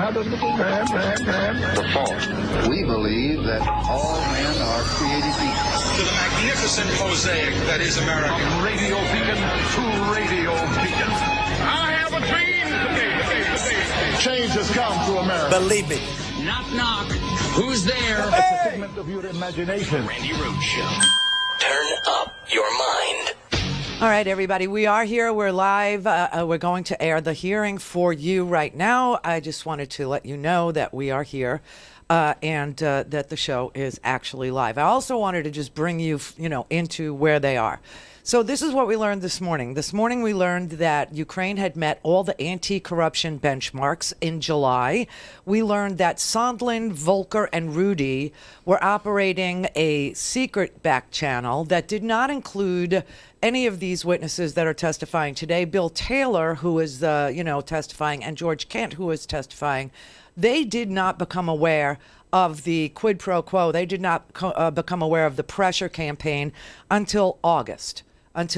The fault. We believe that all men are created equal. To the magnificent mosaic that is America. From radio beacon to radio beacon. I have a dream today. Change has come to America. Believe it. Knock, knock. Who's there? It's a figment of your imagination. Randi Rhodes Show. Turn up your mind. All right, everybody, we are here. We're live. We're going to air the hearing for you right now. I just wanted to let you know that we are here and that the show is actually live. I also wanted to just bring you, into where they are. So this is what we learned this morning. This morning we learned that Ukraine had met all the anti-corruption benchmarks in July. We learned that Sondland, Volker, and Rudy were operating a secret back channel that did not include any of these witnesses that are testifying today. Bill Taylor, who is, testifying, and George Kent, who is testifying, they did not become aware of the quid pro quo. They did not become aware of the pressure campaign until August. Rudy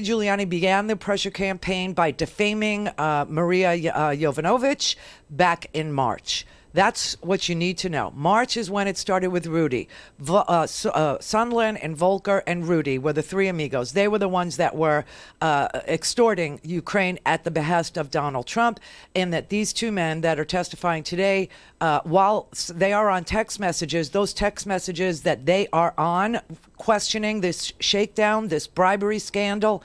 Giuliani began the pressure campaign by defaming Maria Yovanovitch back in March. That's what you need to know. March is when it started with Rudy. Sondland and Volker and Rudy were the three amigos. They were the ones that were extorting Ukraine at the behest of Donald Trump, and that these two men that are testifying today, while they are on text messages, those text messages that they are on questioning this shakedown, this bribery scandal,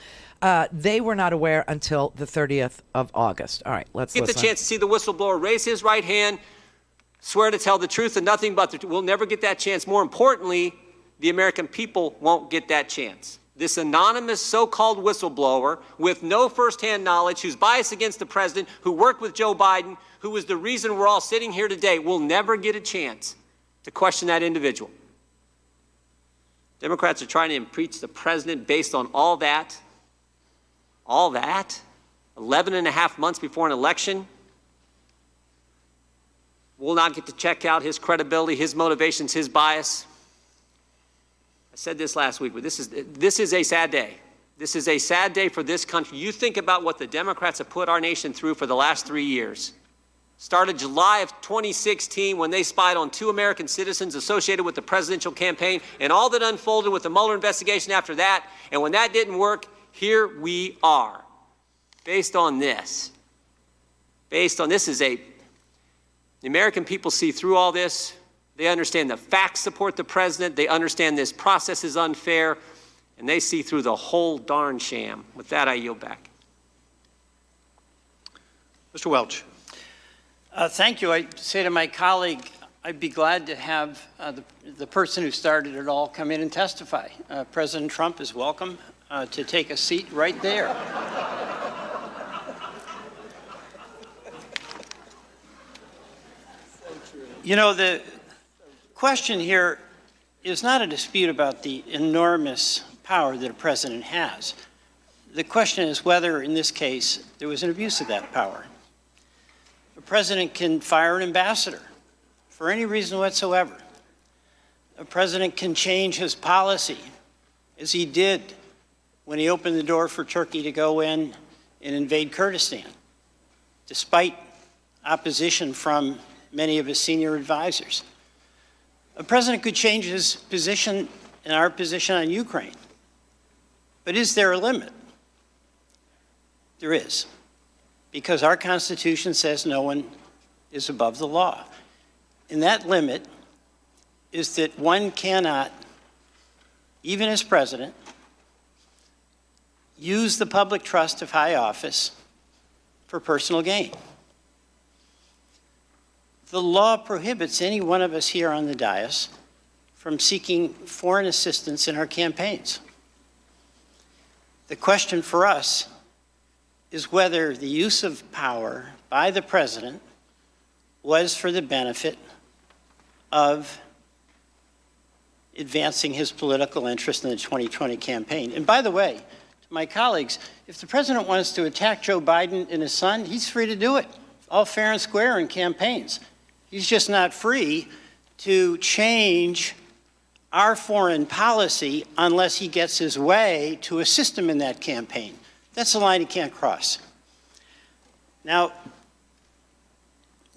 they were not aware until the 30th of August. All right, let's get listen. the chance to see the whistleblower raise his right hand, swear to tell the truth and nothing but the truth. We'll never get that chance. More importantly, the American people won't get that chance. This anonymous so-called whistleblower with no firsthand knowledge, who's biased against the president, who worked with Joe Biden, who is the reason we're all sitting here today, will never get a chance to question that individual. Democrats are trying to impeach the president based on all that. 11 and a half months before an election. We'll not get to check out his credibility, his motivations, his bias. I said this last week, but this is a sad day. This is a sad day for this country. You think about what the Democrats have put our nation through for the last 3 years. Started July of 2016 when they spied on 2 American citizens associated with the presidential campaign, and all that unfolded with the Mueller investigation after that. And when that didn't work, here we are. Based on this. The American people see through all this. They understand the facts support the president. They understand this process is unfair. And they see through the whole darn sham. With that, I yield back. Mr. Welch. Thank you. I say to my colleague, I'd be glad to have the person who started it all come in and testify. President Trump is welcome to take a seat right there. You know, the question here is not a dispute about the enormous power that a president has. The question is whether, in this case, there was an abuse of that power. A president can fire an ambassador for any reason whatsoever. A president can change his policy, as he did when he opened the door for Turkey to go in and invade Kurdistan, despite opposition from many of his senior advisors. A president could change his position and our position on Ukraine. But is there a limit? There is, because our Constitution says no one is above the law. And that limit is that one cannot, even as president, use the public trust of high office for personal gain. The law prohibits any one of us here on the dais from seeking foreign assistance in our campaigns. The question for us is whether the use of power by the president was for the benefit of advancing his political interest in the 2020 campaign. And by the way, to my colleagues, if the president wants to attack Joe Biden and his son, he's free to do it, all fair and square in campaigns. He's just not free to change our foreign policy unless he gets his way to assist him in that campaign. That's the line he can't cross. Now,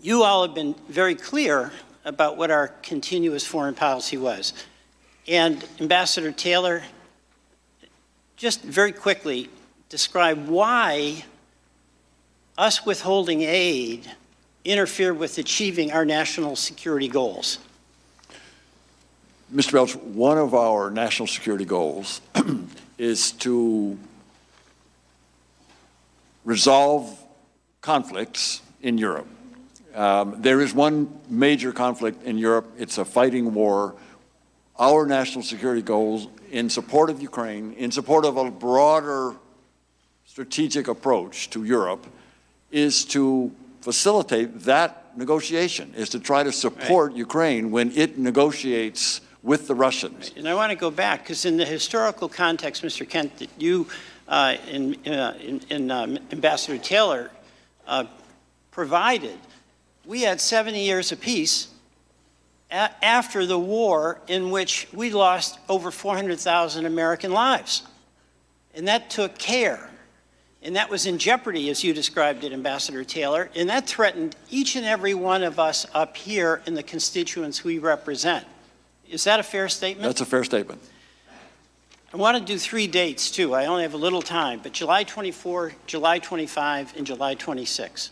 you all have been very clear about what our continuous foreign policy was. And Ambassador Taylor, just very quickly describe why us withholding aid interfered with achieving our national security goals. Mr. Welch, one of our national security goals is to resolve conflicts in Europe. There is one major conflict in Europe. It's a fighting war. Our national security goals in support of Ukraine, in support of a broader strategic approach to Europe, is to facilitate that negotiation, is to try to support Ukraine when it negotiates with the Russians. And I want to go back, because in the historical context, Mr. Kent, that you Ambassador Taylor provided, we had 70 years of peace after the war, in which we lost over 400,000 American lives. And that took care. And that was in jeopardy, as you described it, Ambassador Taylor. And that threatened each and every one of us up here in the constituents we represent. Is that a fair statement? That's a fair statement. I want to do 3 dates, too. I only have a little time, but July 24, July 25, and July 26.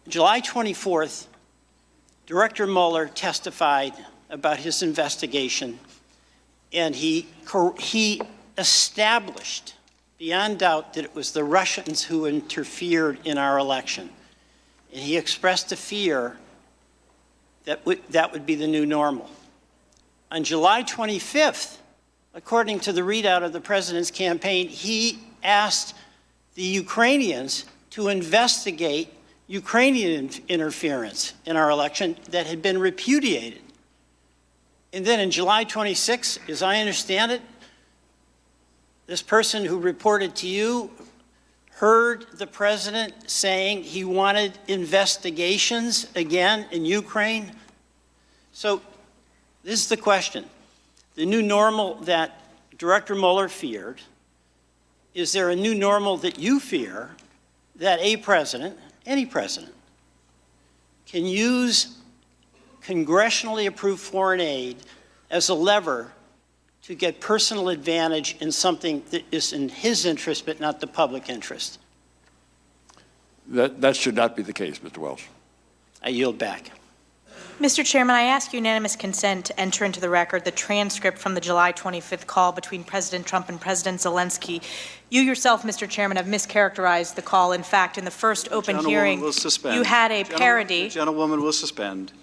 July 24th, Director Mueller testified about his investigation, and he established beyond doubt that it was the Russians who interfered in our election. And he expressed a fear that that would be the new normal. On July 25th, according to the readout of the president's campaign, he asked the Ukrainians to investigate Ukrainian interference in our election that had been repudiated. And then in July 26, as I understand it, this person who reported to you heard the president saying he wanted investigations again in Ukraine. So this is the question. The new normal that Director Mueller feared, is there a new normal that you fear that a president, any president, can use congressionally approved foreign aid as a lever to get personal advantage in something that is in his interest but not the public interest? That should not be the case, Mr. Welch. I yield back. Mr. Chairman, I ask unanimous consent to enter into the record the transcript from the July 25th call between President Trump and President Zelensky. You yourself, Mr. Chairman, have mischaracterized the call. In fact, in the first open hearing, you had a parody. The gentlewoman will suspend.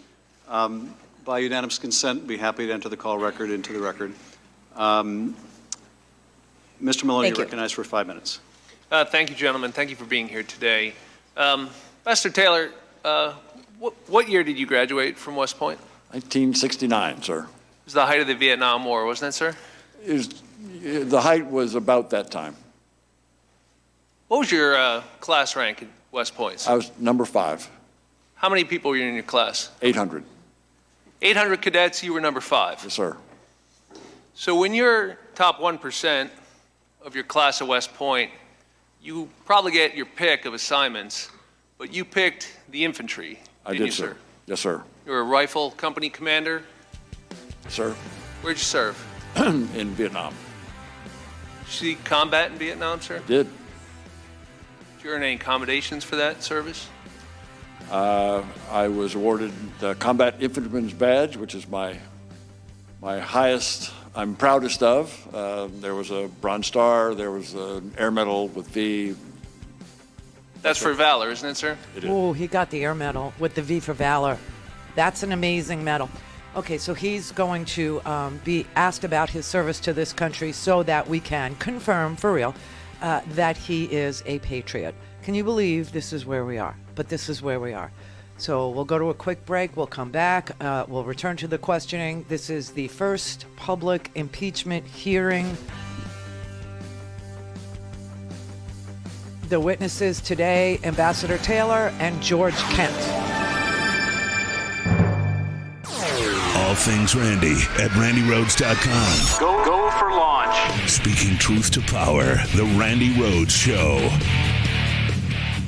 By unanimous consent, be happy to enter the call record into the record. Mr. Maloney, you're recognized for 5 minutes. Thank you, gentlemen. Thank you for being here today. Mr. Taylor, what year did you graduate from West Point? 1969, sir. It was the height of the Vietnam War, wasn't it, sir? The height was about that time. What was your class rank at West Point, sir? I was number 5. How many people were in your class? 800. 800 cadets, you were number 5? Yes, sir. So when you're top 1% of your class at West Point, you probably get your pick of assignments, but you picked the infantry. I did, sir. Yes, sir. You were a rifle company commander? Sir. Where'd you serve? In Vietnam. Did you see combat in Vietnam, sir? Did. Did you earn any accommodations for that service? I was awarded the Combat Infantryman's Badge, which is my highest, I'm proudest of. There was a Bronze Star, there was an Air Medal with V. That's for valor, isn't it, sir? It is. Oh, he got the Air Medal with the V for Valor. That's an amazing medal. Okay, so he's going to be asked about his service to this country so that we can confirm for real that he is a patriot. Can you believe this is where we are? But this is where we are. So we'll go to a quick break. We'll come back. We'll return to the questioning. This is the first public impeachment hearing. The witnesses today, Ambassador Taylor and George Kent. All things Randi at RandiRhodes.com. Go for launch. Speaking truth to power, The Randi Rhodes Show.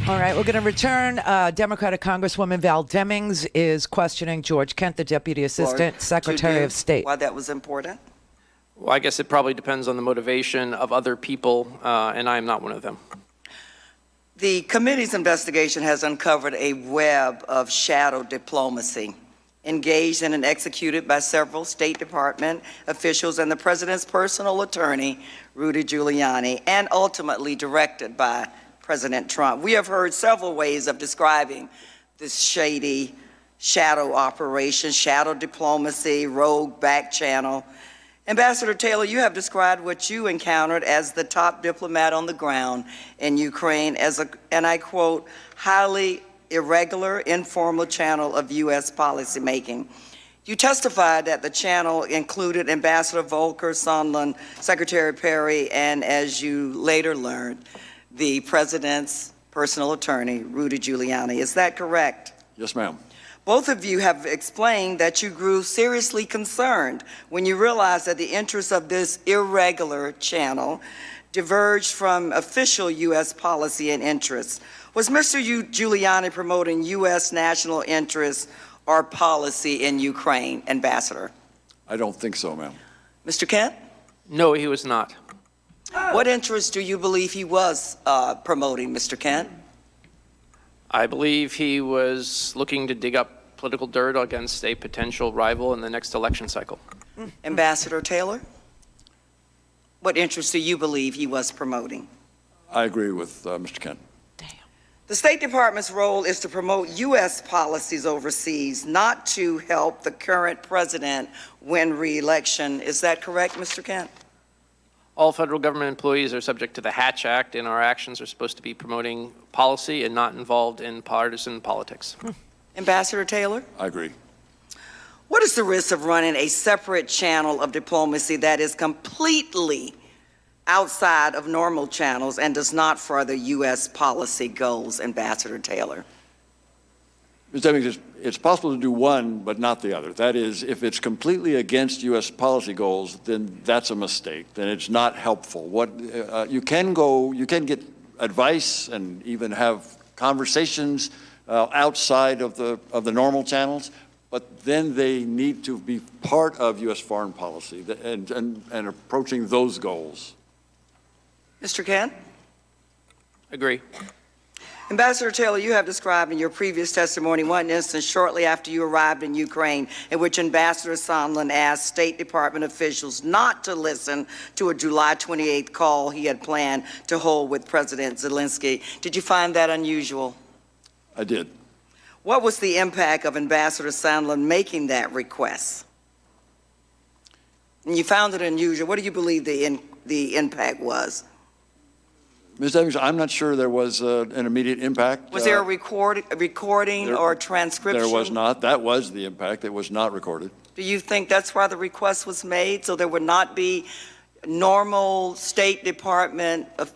All right, we're going to return. Democratic Congresswoman Val Demings is questioning George Kent, the Deputy Assistant Secretary of State. Why that was important? Well, I guess it probably depends on the motivation of other people, and I am not one of them. The committee's investigation has uncovered a web of shadow diplomacy engaged in and executed by several State Department officials and the president's personal attorney, Rudy Giuliani, and ultimately directed by President Trump. We have heard several ways of describing this shady shadow operation, shadow diplomacy, rogue back channel. Ambassador Taylor, you have described what you encountered as the top diplomat on the ground in Ukraine as a, and I quote, highly irregular, informal channel of U.S. policymaking. You testified that the channel included Ambassador Volker, Sondland, Secretary Perry, and as you later learned, the president's personal attorney, Rudy Giuliani. Is that correct? Yes, ma'am. Both of you have explained that you grew seriously concerned when you realized that the interests of this irregular channel diverged from official U.S. policy and interests. Was Mr. Giuliani promoting U.S. national interests or policy in Ukraine, Ambassador? I don't think so, ma'am. Mr. Kent? No, he was not. What interests do you believe he was promoting, Mr. Kent? I believe he was looking to dig up political dirt against a potential rival in the next election cycle. Ambassador Taylor? What interests do you believe he was promoting? I agree with Mr. Kent. The State Department's role is to promote U.S. policies overseas, not to help the current president win re-election. Is that correct, Mr. Kent? All federal government employees are subject to the Hatch Act, and our actions are supposed to be promoting policy and not involved in partisan politics. Ambassador Taylor? I agree. What is the risk of running a separate channel of diplomacy that is completely outside of normal channels and does not further U.S. policy goals, Ambassador Taylor? Ms. Demings, it's possible to do one, but not the other. That is, if it's completely against U.S. policy goals, then that's a mistake. Then it's not helpful. You can get advice and even have conversations outside of the normal channels, but then they need to be part of U.S. foreign policy and approaching those goals. Mr. Kent? Agree. Ambassador Taylor, you have described in your previous testimony one instance shortly after you arrived in Ukraine in which Ambassador Sondland asked State Department officials not to listen to a July 28th call he had planned to hold with President Zelensky. Did you find that unusual? I did. What was the impact of Ambassador Sondland making that request? And you found it unusual. What do you believe the impact was? Ms. Demings, I'm not sure there was an immediate impact. Was there a recording or transcription? There was not. That was the impact. It was not recorded. Do you think that's why the request was made, so there would not be normal State Department of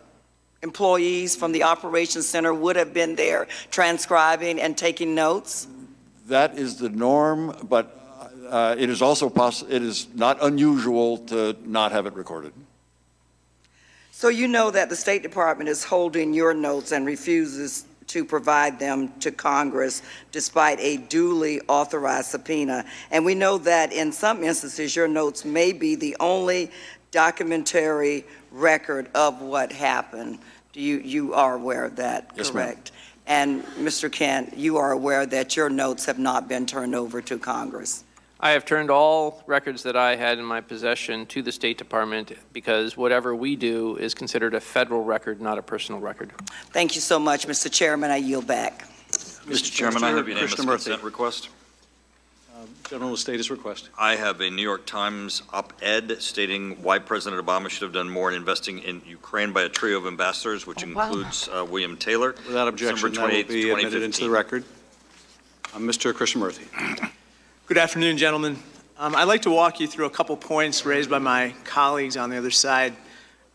employees from the Operations Center would have been there transcribing and taking notes? That is the norm, but it is also it is not unusual to not have it recorded. So you know that the State Department is holding your notes and refuses to provide them to Congress despite a duly authorized subpoena. And we know that in some instances your notes may be the only documentary record of what happened. You are aware of that, yes, correct? And Mr. Kent, you are aware that your notes have not been turned over to Congress? I have turned all records that I had in my possession to the State Department because whatever we do is considered a federal record, not a personal record. Thank you so much, Mr. Chairman. I yield back. Mr. Chairman, I have unanimous consent request. Gentleman will state his request. I have a New York Times op-ed stating why President Obama should have done more in investing in Ukraine by a trio of ambassadors, which includes William Taylor. Without objection, that will be admitted into the record. Mr. Krishnamurthy. Good afternoon, gentlemen. I'd like to walk you through a couple points raised by my colleagues on the other side.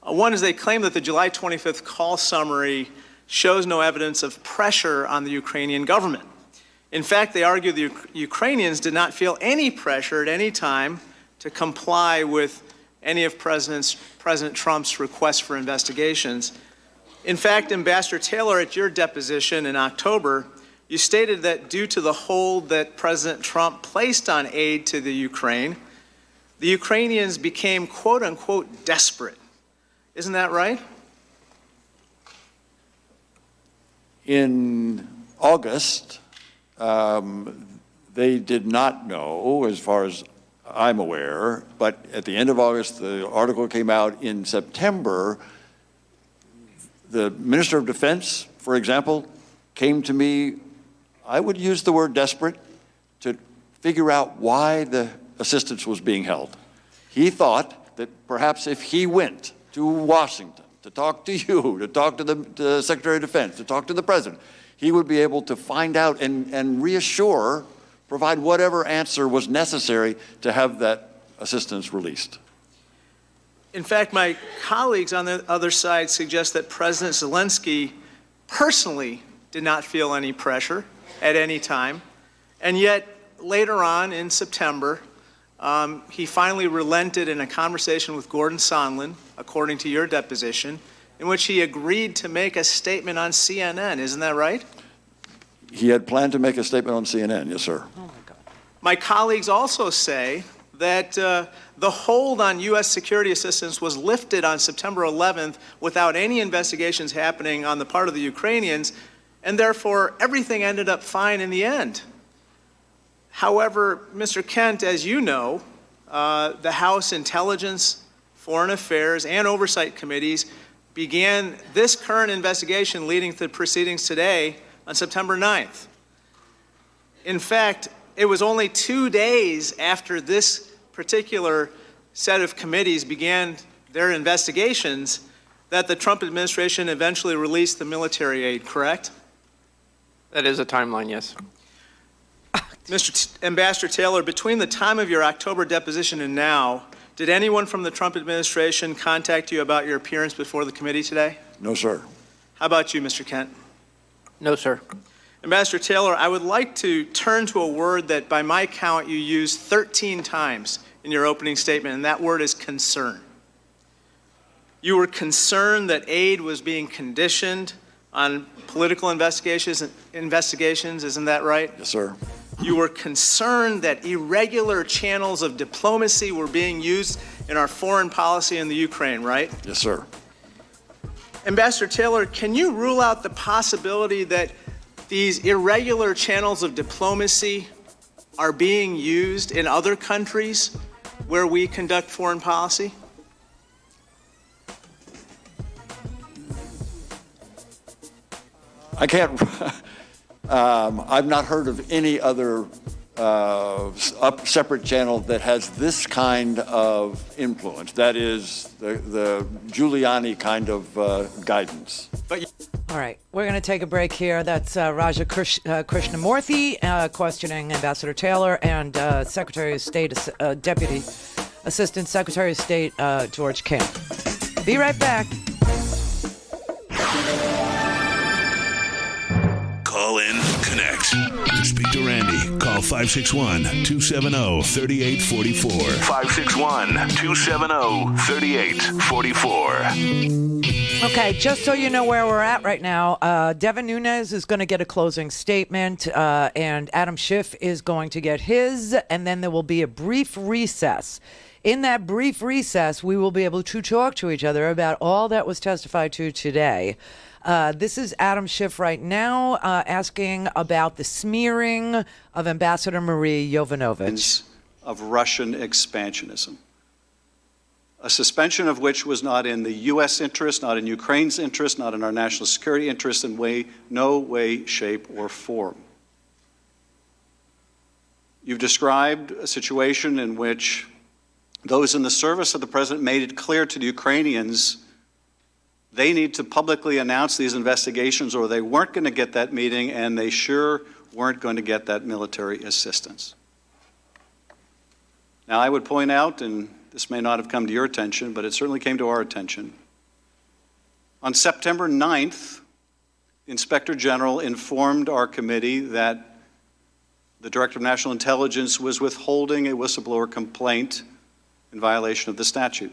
One is they claim that the July 25th call summary shows no evidence of pressure on the Ukrainian government. In fact, they argue the Ukrainians did not feel any pressure at any time to comply with any of President Trump's requests for investigations. In fact, Ambassador Taylor, at your deposition in October, you stated that due to the hold that President Trump placed on aid to the Ukrainians became, quote unquote, desperate. Isn't that right? In August, they did not know, as far as I'm aware, but at the end of August, the article came out. In September, the Minister of Defense, for example, came to me, I would use the word desperate, to figure out why the assistance was being held. He thought that perhaps if he went to Washington to talk to you, to talk to the Secretary of Defense, to talk to the President, he would be able to find out and reassure, provide whatever answer was necessary to have that assistance released. In fact, my colleagues on the other side suggest that President Zelensky personally did not feel any pressure at any time, and yet later on in September, he finally relented in a conversation with Gordon Sondland, according to your deposition, in which he agreed to make a statement on CNN. Isn't that right? He had planned to make a statement on CNN, yes, sir. Oh, my God. My colleagues also say that the hold on U.S. security assistance was lifted on September 11th without any investigations happening on the part of the Ukrainians, and therefore everything ended up fine in the end. However, Mr. Kent, as you know, the House Intelligence, Foreign Affairs, and Oversight Committees began this current investigation leading to the proceedings today on September 9th. In fact, it was only 2 days after this particular set of committees began their investigations that the Trump administration eventually released the military aid, correct? That is a timeline, yes. Mr. Ambassador Taylor, between the time of your October deposition and now, did anyone from the Trump administration contact you about your appearance before the committee today? No, sir. How about you, Mr. Kent? No, sir. Ambassador Taylor, I would like to turn to a word that by my count you used 13 times in your opening statement, and that word is concern. You were concerned that aid was being conditioned on political investigations, isn't that right? Yes, sir. You were concerned that irregular channels of diplomacy were being used in our foreign policy in the Ukraine, right? Yes, sir. Ambassador Taylor, can you rule out the possibility that these irregular channels of diplomacy are being used in other countries where we conduct foreign policy? I can't. I've not heard of any other separate channel that has this kind of influence. That is the Giuliani kind of guidance. All right, we're going to take a break here. That's Raja Krishnamurthy questioning Ambassador Taylor and Secretary of State, Deputy Assistant Secretary of State George King. Be right back. Call in, connect. To speak to Randi, call 561-270-3844. 561-270-3844. Okay, just so you know where we're at right now, Devin Nunes is going to get a closing statement, and Adam Schiff is going to get his, and then there will be a brief recess. In that brief recess, we will be able to talk to each other about all that was testified to today. This is Adam Schiff right now asking about the smearing of Ambassador Marie Yovanovitch. Of Russian expansionism. A suspension of which was not in the U.S. interest, not in Ukraine's interest, not in our national security interest in no way, shape, or form. You've described a situation in which those in the service of the president made it clear to the Ukrainians they need to publicly announce these investigations or they weren't going to get that meeting, and they sure weren't going to get that military assistance. Now, I would point out, and this may not have come to your attention, but it certainly came to our attention. On September 9th, the Inspector General informed our committee that the Director of National Intelligence was withholding a whistleblower complaint in violation of the statute.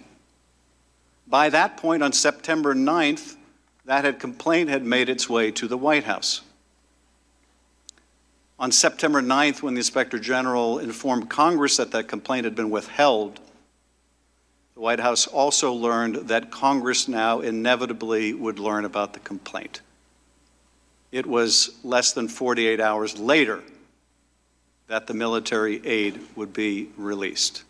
By that point, on September 9th, that complaint had made its way to the White House. On September 9th, when the Inspector General informed Congress that complaint had been withheld, the White House also learned that Congress now inevitably would learn about the complaint. It was less than 48 hours later that the military aid would be released.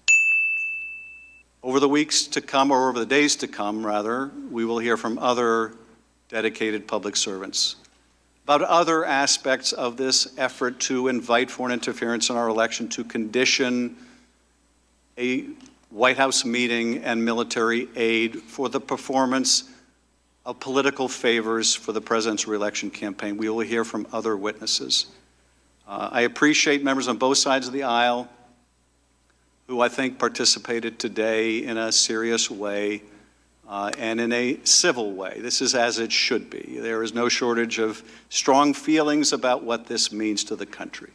Over the weeks to come, or over the days to come, rather, we will hear from other dedicated public servants about other aspects of this effort to invite foreign interference in our election, to condition a White House meeting and military aid for the performance of political favors for the president's reelection campaign. We will hear from other witnesses. I appreciate members on both sides of the aisle who I think participated today in a serious way and in a civil way. This is as it should be. There is no shortage of strong feelings about what this means to the country.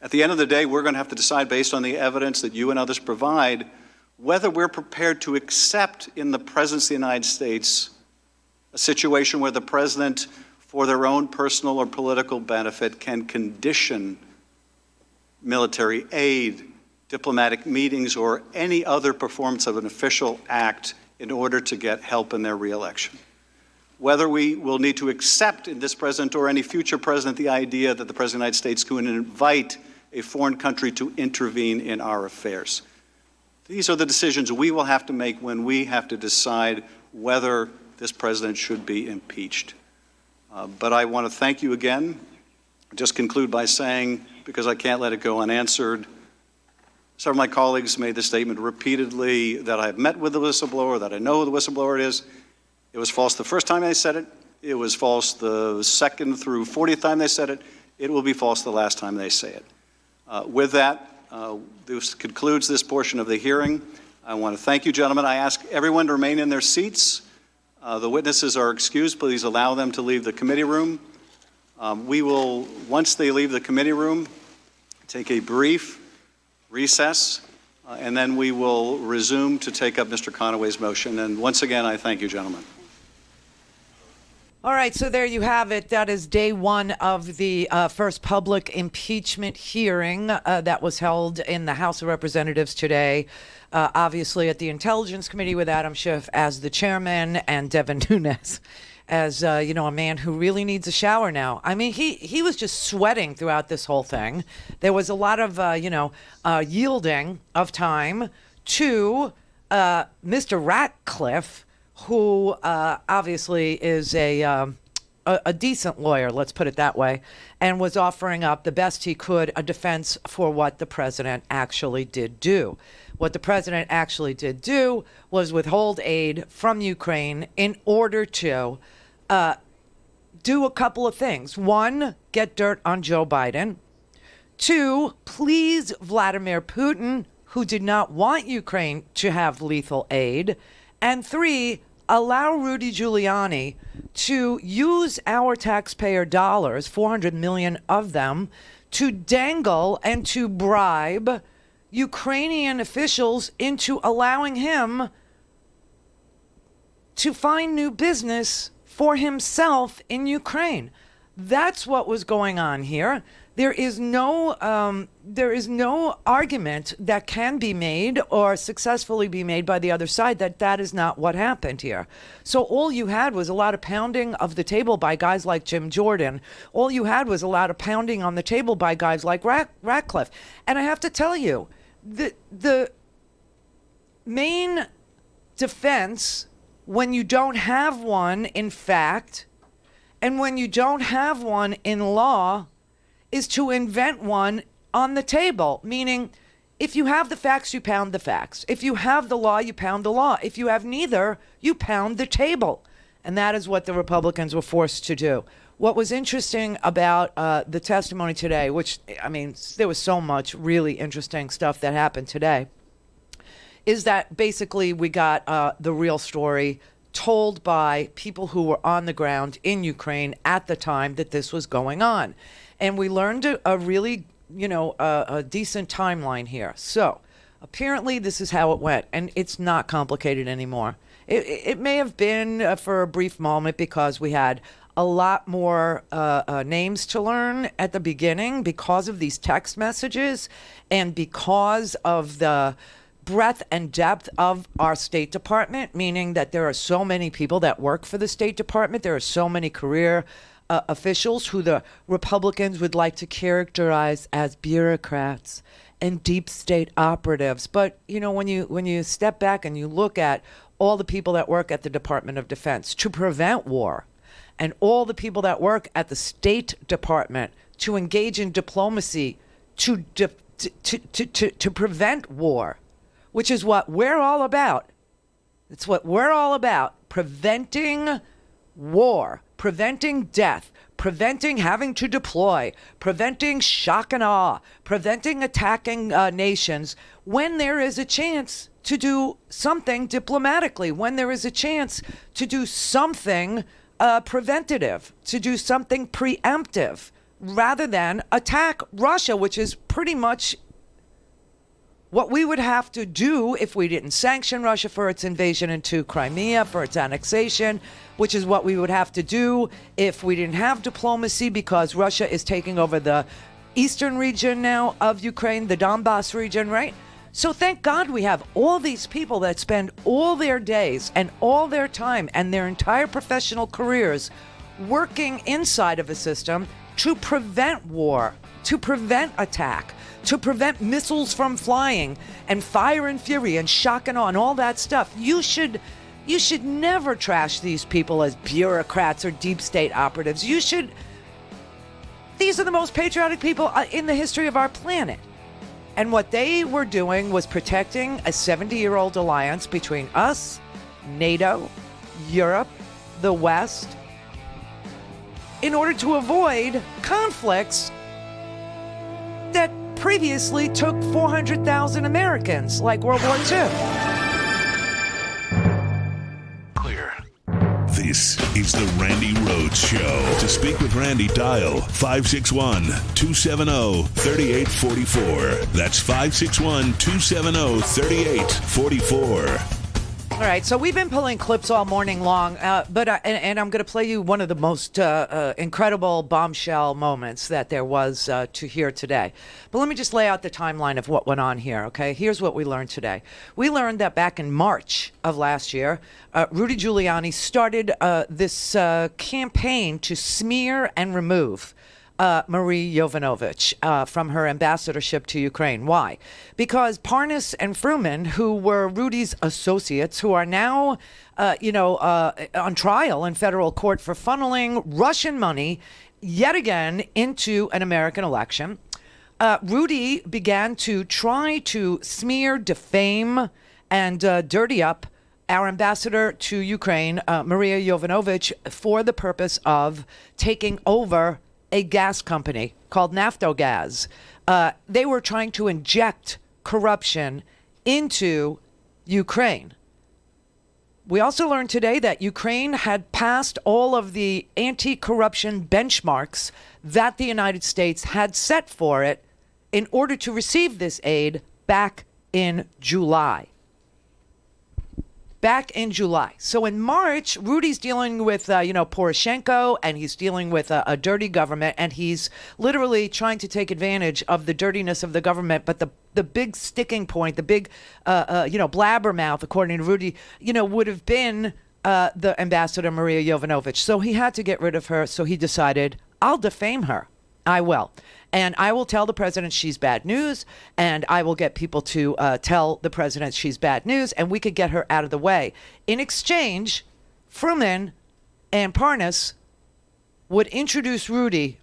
At the end of the day, we're going to have to decide, based on the evidence that you and others provide, whether we're prepared to accept in the presence of the United States a situation where the president, for their own personal or political benefit, can condition military aid, diplomatic meetings, or any other performance of an official act in order to get help in their reelection. Whether we will need to accept in this president or any future president the idea that the President of the United States can invite a foreign country to intervene in our affairs. These are the decisions we will have to make when we have to decide whether this president should be impeached. But I want to thank you again. Just conclude by saying, because I can't let it go unanswered, several of my colleagues made the statement repeatedly that I've met with the whistleblower, that I know who the whistleblower is. It was false the first time they said it. It was false the second through 40th time they said it. It will be false the last time they say it. With that, this concludes this portion of the hearing. I want to thank you, gentlemen. I ask everyone to remain in their seats. The witnesses are excused. Please allow them to leave the committee room. We will, once they leave the committee room, take a brief recess, and then we will resume to take up Mr. Conaway's motion. And once again, I thank you, gentlemen. All right, so there you have it. That is day one of the first public impeachment hearing that was held in the House of Representatives today. Obviously at the Intelligence Committee with Adam Schiff as the chairman and Devin Nunes as, a man who really needs a shower now. I mean, he was just sweating throughout this whole thing. There was a lot of, yielding of time to Mr. Ratcliffe, who obviously is a decent lawyer, let's put it that way, and was offering up the best he could a defense for what the president actually did do. What the president actually did do was withhold aid from Ukraine in order to do a couple of things. One, get dirt on Joe Biden. Two, please Vladimir Putin, who did not want Ukraine to have lethal aid. And three, allow Rudy Giuliani to use our taxpayer dollars, 400 million of them, to dangle and to bribe Ukrainian officials into allowing him to find new business for himself in Ukraine. That's what was going on here. There is no argument that can be made or successfully be made by the other side that is not what happened here. So all you had was a lot of pounding of the table by guys like Jim Jordan. All you had was a lot of pounding on the table by guys like Ratcliffe. And I have to tell you, the main defense, when you don't have one in fact, and when you don't have one in law, is to invent one on the table, meaning if you have the facts, you pound the facts. If you have the law, you pound the law. If you have neither, you pound the table. And that is what the Republicans were forced to do. What was interesting about the testimony today, which, I mean, there was so much really interesting stuff that happened today, is that basically we got the real story told by people who were on the ground in Ukraine at the time that this was going on. And we learned a really, a decent timeline here. So apparently this is how it went. And it's not complicated anymore. It may have been for a brief moment because we had a lot more names to learn at the beginning because of these text messages and because of the breadth and depth of our State Department, meaning that there are so many people that work for the State Department. There are so many career officials who the Republicans would like to characterize as bureaucrats and deep state operatives. But, you know, when you step back and you look at all the people that work at the Department of Defense to prevent war, and all the people that work at the State Department to engage in diplomacy to prevent war, which is what we're all about. It's what we're all about, preventing war, preventing death, preventing having to deploy, preventing shock and awe, preventing attacking nations when there is a chance to do something diplomatically, when there is a chance to do something preventative, to do something preemptive, rather than attack Russia, which is pretty much what we would have to do if we didn't sanction Russia for its invasion into Crimea, for its annexation, which is what we would have to do if we didn't have diplomacy, because Russia is taking over the eastern region now of Ukraine, the Donbass region, right? So thank God we have all these people that spend all their days and all their time and their entire professional careers working inside of a system to prevent war, to prevent attack, to prevent missiles from flying and fire and fury and shock and awe and all that stuff. You should never trash these people as bureaucrats or deep state operatives. These are the most patriotic people in the history of our planet. And what they were doing was protecting a 70-year-old alliance between us, NATO, Europe, the West, in order to avoid conflicts that previously took 400,000 Americans, like World War II. Clear. This is the Randi Rhodes Show. To speak with Randi, dial 561-270-3844. That's 561-270-3844. All right, so we've been pulling clips all morning long, but I'm going to play you one of the most incredible bombshell moments that there was to hear today. But let me just lay out the timeline of what went on here, okay? Here's what we learned today. We learned that back in March of last year, Rudy Giuliani started this campaign to smear and remove Marie Yovanovitch from her ambassadorship to Ukraine. Why? Because Parnas and Fruman, who were Rudy's associates, who are now, on trial in federal court for funneling Russian money yet again into an American election, Rudy began to try to smear, defame, and dirty up our ambassador to Ukraine, Maria Yovanovitch, for the purpose of taking over a gas company called Naftogaz. They were trying to inject corruption into Ukraine. We also learned today that Ukraine had passed all of the anti-corruption benchmarks that the United States had set for it in order to receive this aid back in July. Back in July. So in March, Rudy's dealing with, Poroshenko, and he's dealing with a dirty government, and he's literally trying to take advantage of the dirtiness of the government. But the big sticking point, the big, blabbermouth, according to Rudy, would have been the ambassador Maria Yovanovitch. So he had to get rid of her. So he decided, I'll defame her. I will. And I will tell the president she's bad news, and I will get people to tell the president she's bad news, and we could get her out of the way. In exchange, Fruman and Parnas would introduce Rudy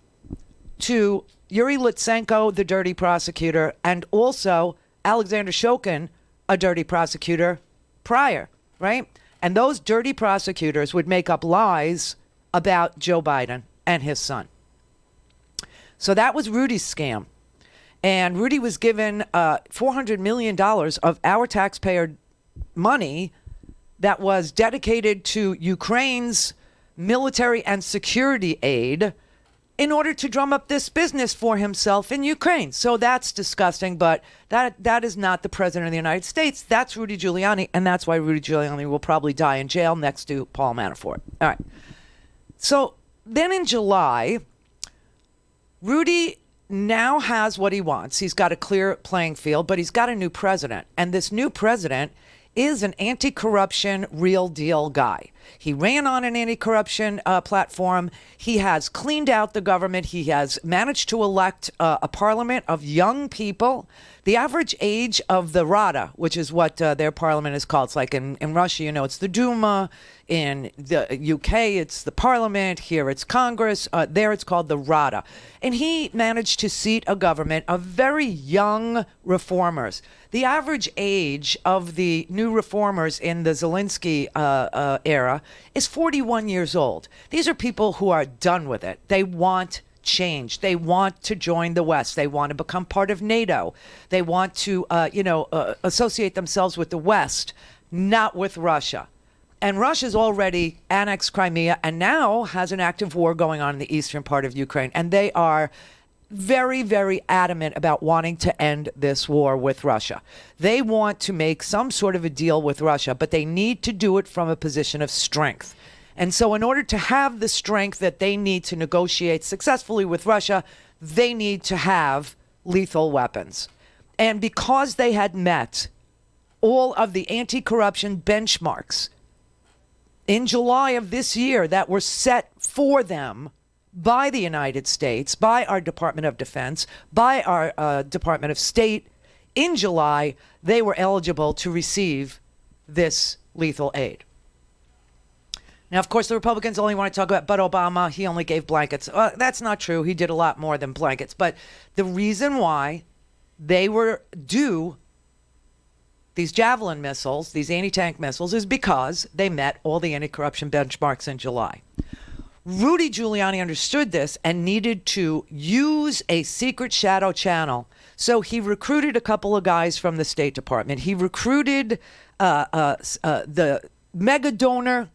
to Yuri Lutsenko, the dirty prosecutor, and also Alexander Shokin, a dirty prosecutor, prior, right? And those dirty prosecutors would make up lies about Joe Biden and his son. So that was Rudy's scam. And Rudy was given $400 million of our taxpayer money that was dedicated to Ukraine's military and security aid in order to drum up this business for himself in Ukraine. So that's disgusting, but that is not the president of the United States. That's Rudy Giuliani, and that's why Rudy Giuliani will probably die in jail next to Paul Manafort. All right. So then in July, Rudy now has what he wants. He's got a clear playing field, but he's got a new president. And this new president is an anti-corruption, real deal guy. He ran on an anti-corruption platform. He has cleaned out the government. He has managed to elect a parliament of young people. The average age of the Rada, which is what their parliament is called. It's like in Russia, it's the Duma. In the UK, it's the parliament. Here, it's Congress. There, it's called the Rada. And he managed to seat a government of very young reformers. The average age of the new reformers in the Zelensky era is 41 years old. These are people who are done with it. They want change. They want to join the West. They want to become part of NATO. They want to, associate themselves with the West, not with Russia. And Russia's already annexed Crimea and now has an active war going on in the eastern part of Ukraine. And they are very, very adamant about wanting to end this war with Russia. They want to make some sort of a deal with Russia, but they need to do it from a position of strength. And so in order to have the strength that they need to negotiate successfully with Russia, they need to have lethal weapons. And because they had met all of the anti-corruption benchmarks in July of this year that were set for them by the United States, by our Department of Defense, by our Department of State, in July, they were eligible to receive this lethal aid. Now, of course, the Republicans only want to talk about, but Obama, he only gave blankets. That's not true. He did a lot more than blankets. But the reason why they were due these Javelin missiles, these anti-tank missiles, is because they met all the anti-corruption benchmarks in July. Rudy Giuliani understood this and needed to use a secret shadow channel. So he recruited a couple of guys from the State Department. He recruited the mega donor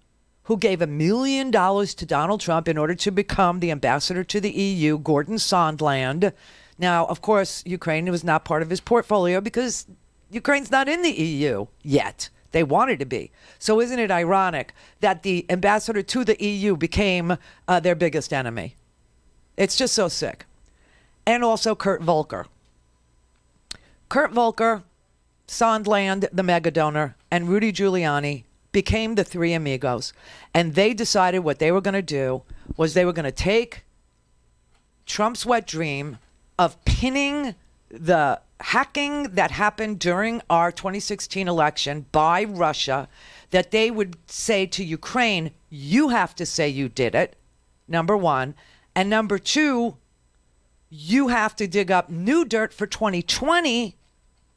who gave $1 million to Donald Trump in order to become the ambassador to the EU, Gordon Sondland. Now, of course, Ukraine was not part of his portfolio because Ukraine's not in the EU yet. They wanted to be. So isn't it ironic that the ambassador to the EU became their biggest enemy? It's just so sick. And also Kurt Volker. Kurt Volker, Sondland, the mega donor, and Rudy Giuliani became the three amigos. And they decided what they were going to do was they were going to take Trump's wet dream of pinning the hacking that happened during our 2016 election by Russia, that they would say to Ukraine, you have to say you did it, number one. And number two, you have to dig up new dirt for 2020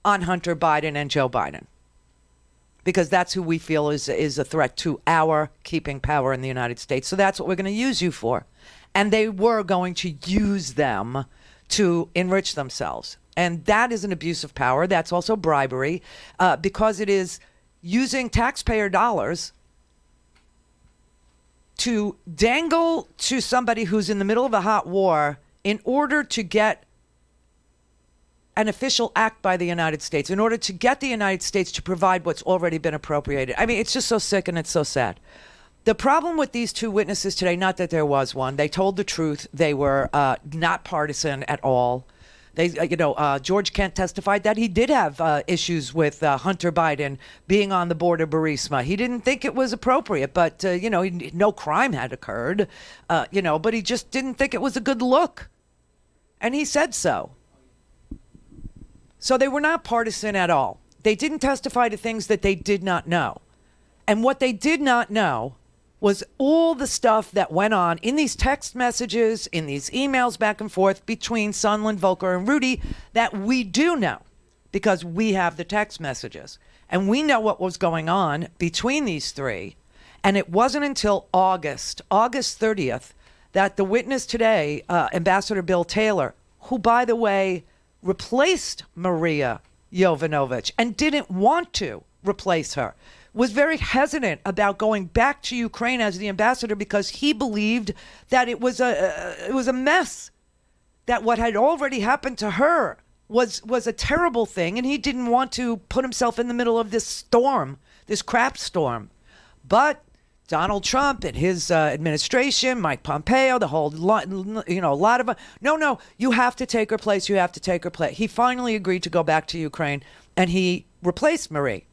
on Hunter Biden and Joe Biden. Because that's who we feel is a threat to our keeping power in the United States. So that's what we're going to use you for. And they were going to use them to enrich themselves. And that is an abuse of power. That's also bribery because it is using taxpayer dollars to dangle to somebody who's in the middle of a hot war in order to get an official act by the United States, in order to get the United States to provide what's already been appropriated. I mean, it's just so sick and it's so sad. The problem with these two witnesses today, not that there was one, they told the truth. They were not partisan at all. They, George Kent testified that he did have issues with Hunter Biden being on the board of Burisma. He didn't think it was appropriate, but, no crime had occurred, but he just didn't think it was a good look. And he said so. So they were not partisan at all. They didn't testify to things that they did not know. And what they did not know was all the stuff that went on in these text messages, in these emails back and forth between Sondland, Volker, and Rudy that we do know because we have the text messages. And we know what was going on between these three. And it wasn't until August 30th, that the witness today, Ambassador Bill Taylor, who, by the way, replaced Maria Yovanovitch and didn't want to replace her. was very hesitant about going back to Ukraine as the ambassador because he believed that it was a mess, that what had already happened to her was a terrible thing, and he didn't want to put himself in the middle of this storm, this crap storm. But Donald Trump and his administration, Mike Pompeo, the whole lot, a lot of them. No, you have to take her place. You have to take her place. He finally agreed to go back to Ukraine, and he replaced Marie.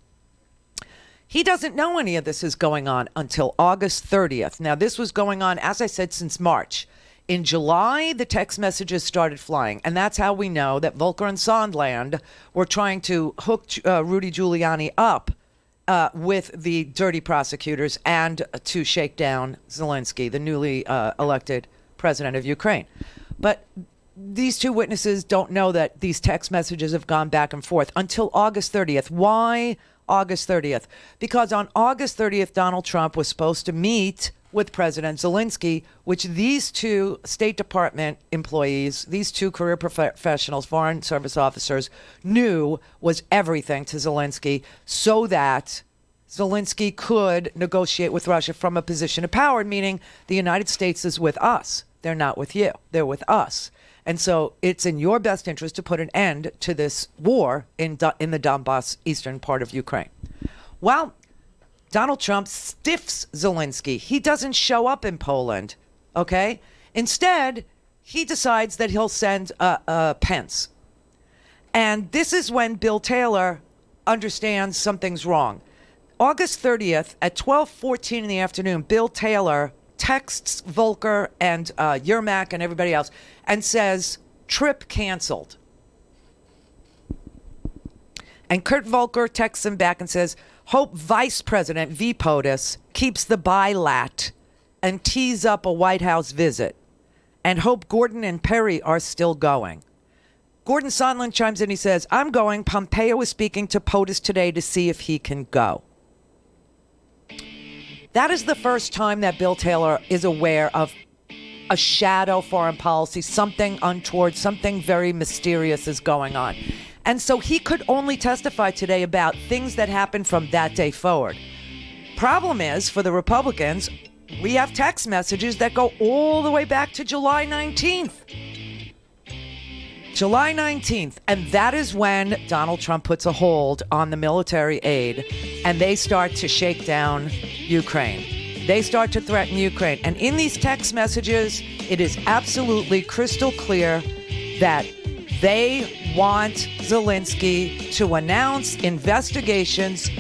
He doesn't know any of this is going on until August 30th. Now, this was going on, as I said, since March. In July, the text messages started flying, and that's how we know that Volker and Sondland were trying to hook Rudy Giuliani up with the dirty prosecutors and to shake down Zelensky, the newly elected president of Ukraine. But these two witnesses don't know that these text messages have gone back and forth until August 30th. Why August 30th? Because on August 30th, Donald Trump was supposed to meet with President Zelensky, which these two State Department employees, these two career professionals, foreign service officers, knew was everything to Zelensky, so that Zelensky could negotiate with Russia from a position of power, meaning the United States is with us. They're not with you. They're with us. And so it's in your best interest to put an end to this war in the Donbass, eastern part of Ukraine. Well, Donald Trump stiffs Zelensky. He doesn't show up in Poland, okay? Instead, he decides that he'll send Pence. And this is when Bill Taylor understands something's wrong. August 30th at 12:14 in the afternoon, Bill Taylor texts Volker and Yermak and everybody else and says, trip canceled. And Kurt Volker texts him back and says, hope Vice President V. POTUS keeps the bilat and tees up a White House visit. And hope Gordon and Perry are still going. Gordon Sondland chimes in. He says, I'm going. Pompeo is speaking to POTUS today to see if he can go. That is the first time that Bill Taylor is aware of a shadow foreign policy, something untoward, something very mysterious is going on. And so he could only testify today about things that happened from that day forward. Problem is, for the Republicans, we have text messages that go all the way back to July 19th. July 19th. And that is when Donald Trump puts a hold on the military aid and they start to shake down Ukraine. They start to threaten Ukraine. And in these text messages, it is absolutely crystal clear that they want Zelensky to announce investigations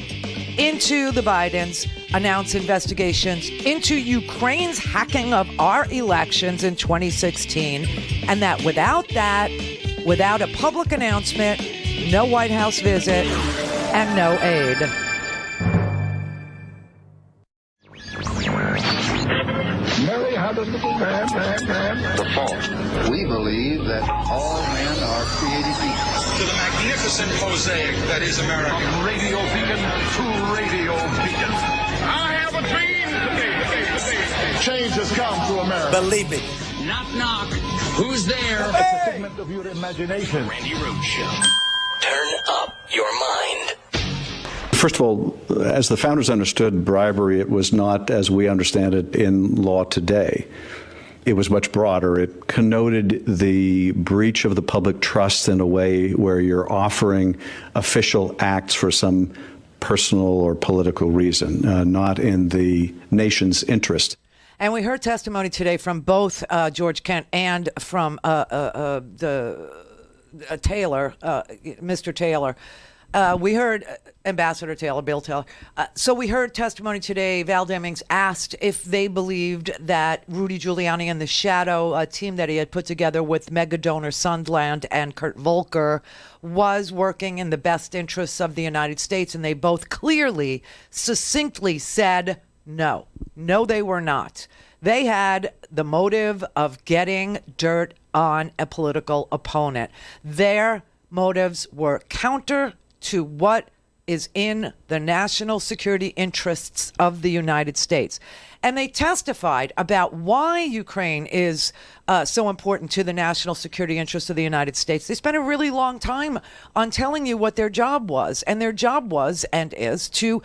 into the Bidens, announce investigations into Ukraine's hacking of our elections in 2016, and that without a public announcement, no White House visit, and no aid. Mary had a little lamb. The fall. We believe that all men are created equal. To the magnificent mosaic that is America. From radio beacon to radio beacon. I have a dream today. Change has come to America. Believe it. Knock, knock. Who's there? It's a figment of your imagination. Randi Rhodes Show. Turn up your mind. First of all, as the founders understood bribery, it was not as we understand it in law today. It was much broader. It connoted the breach of the public trust in a way where you're offering official acts for some personal or political reason, not in the nation's interest. And we heard testimony today from both George Kent and from the Taylor, Mr. Taylor. We heard Ambassador Taylor, Bill Taylor. So we heard testimony today. Val Demings asked if they believed that Rudy Giuliani and the shadow team that he had put together with mega donor Sondland and Kurt Volker was working in the best interests of the United States. And they both clearly, succinctly said no. No, they were not. They had the motive of getting dirt on a political opponent. Their motives were counter to what is in the national security interests of the United States. And they testified about why Ukraine is so important to the national security interests of the United States. They spent a really long time on telling you what their job was. And their job was and is to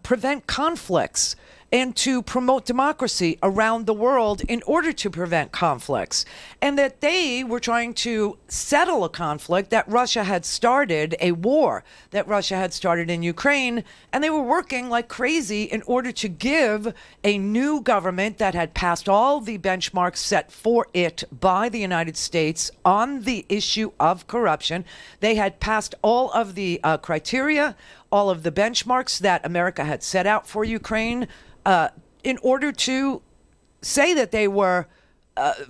prevent conflicts and to promote democracy around the world in order to prevent conflicts. And that they were trying to settle a conflict that Russia had started, a war that Russia had started in Ukraine. And they were working like crazy in order to give a new government that had passed all the benchmarks set for it by the United States on the issue of corruption. They had passed all of the criteria, all of the benchmarks that America had set out for Ukraine, in order to say that they were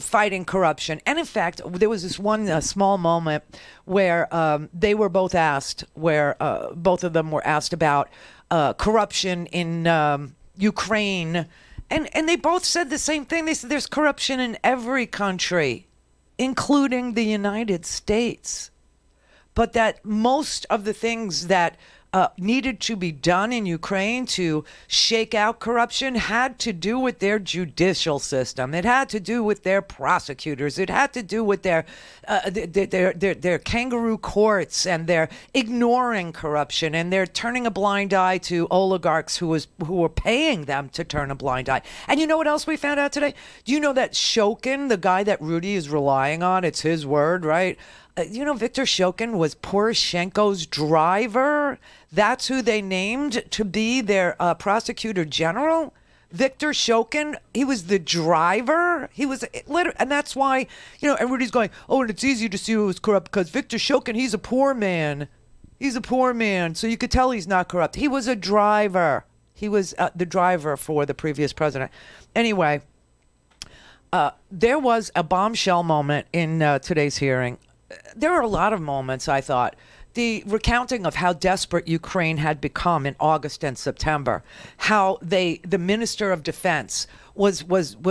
fighting corruption. And in fact, there was this one small moment where they were both asked, where both of them were asked about corruption in Ukraine. And they both said the same thing. They said there's corruption in every country, including the United States. But that most of the things that needed to be done in Ukraine to shake out corruption had to do with their judicial system. It had to do with their prosecutors. It had to do with their kangaroo courts, and their ignoring corruption, and they're turning a blind eye to oligarchs who were paying them to turn a blind eye. And you know what else we found out today? Do you know that Shokin, the guy that Rudy is relying on, it's his word, right? You know, Viktor Shokin was Poroshenko's driver. That's who they named to be their prosecutor general. Viktor Shokin, he was the driver. He was, and that's why, you know, everybody's going, oh, and it's easy to see who was corrupt because Viktor Shokin, he's a poor man. He's a poor man, so you could tell he's not corrupt. He was a driver. He was the driver for the previous president. Anyway, there was a bombshell moment in today's hearing. There are a lot of moments, I thought. The recounting of how desperate Ukraine had become in August and September, how the Minister of Defense was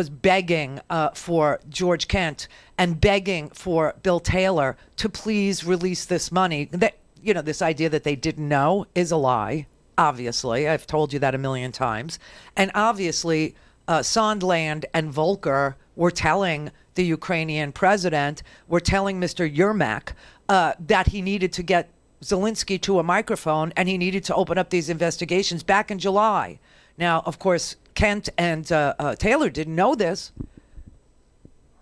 begging for George Kent and begging for Bill Taylor to please release this money. That, you know, this idea that they didn't know is a lie. Obviously, I've told you that a million times. And obviously, Sondland and Volker were telling the Ukrainian president, were telling Mr. Yermak that he needed to get Zelensky to a microphone and he needed to open up these investigations back in July. Now, of course, Kent and Taylor didn't know this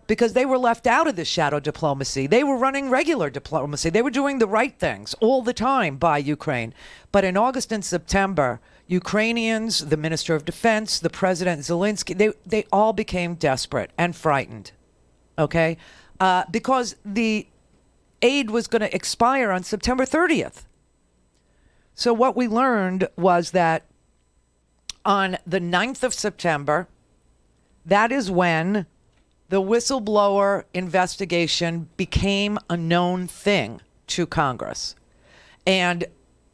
because they were left out of this shadow diplomacy. They were running regular diplomacy. They were doing the right things all the time by Ukraine. But in August and September, Ukrainians, the Minister of Defense, the President Zelensky, they all became desperate and frightened. Okay, because the aid was going to expire on September 30th. So what we learned was that on the 9th of September, that is when the whistleblower investigation became a known thing to Congress. And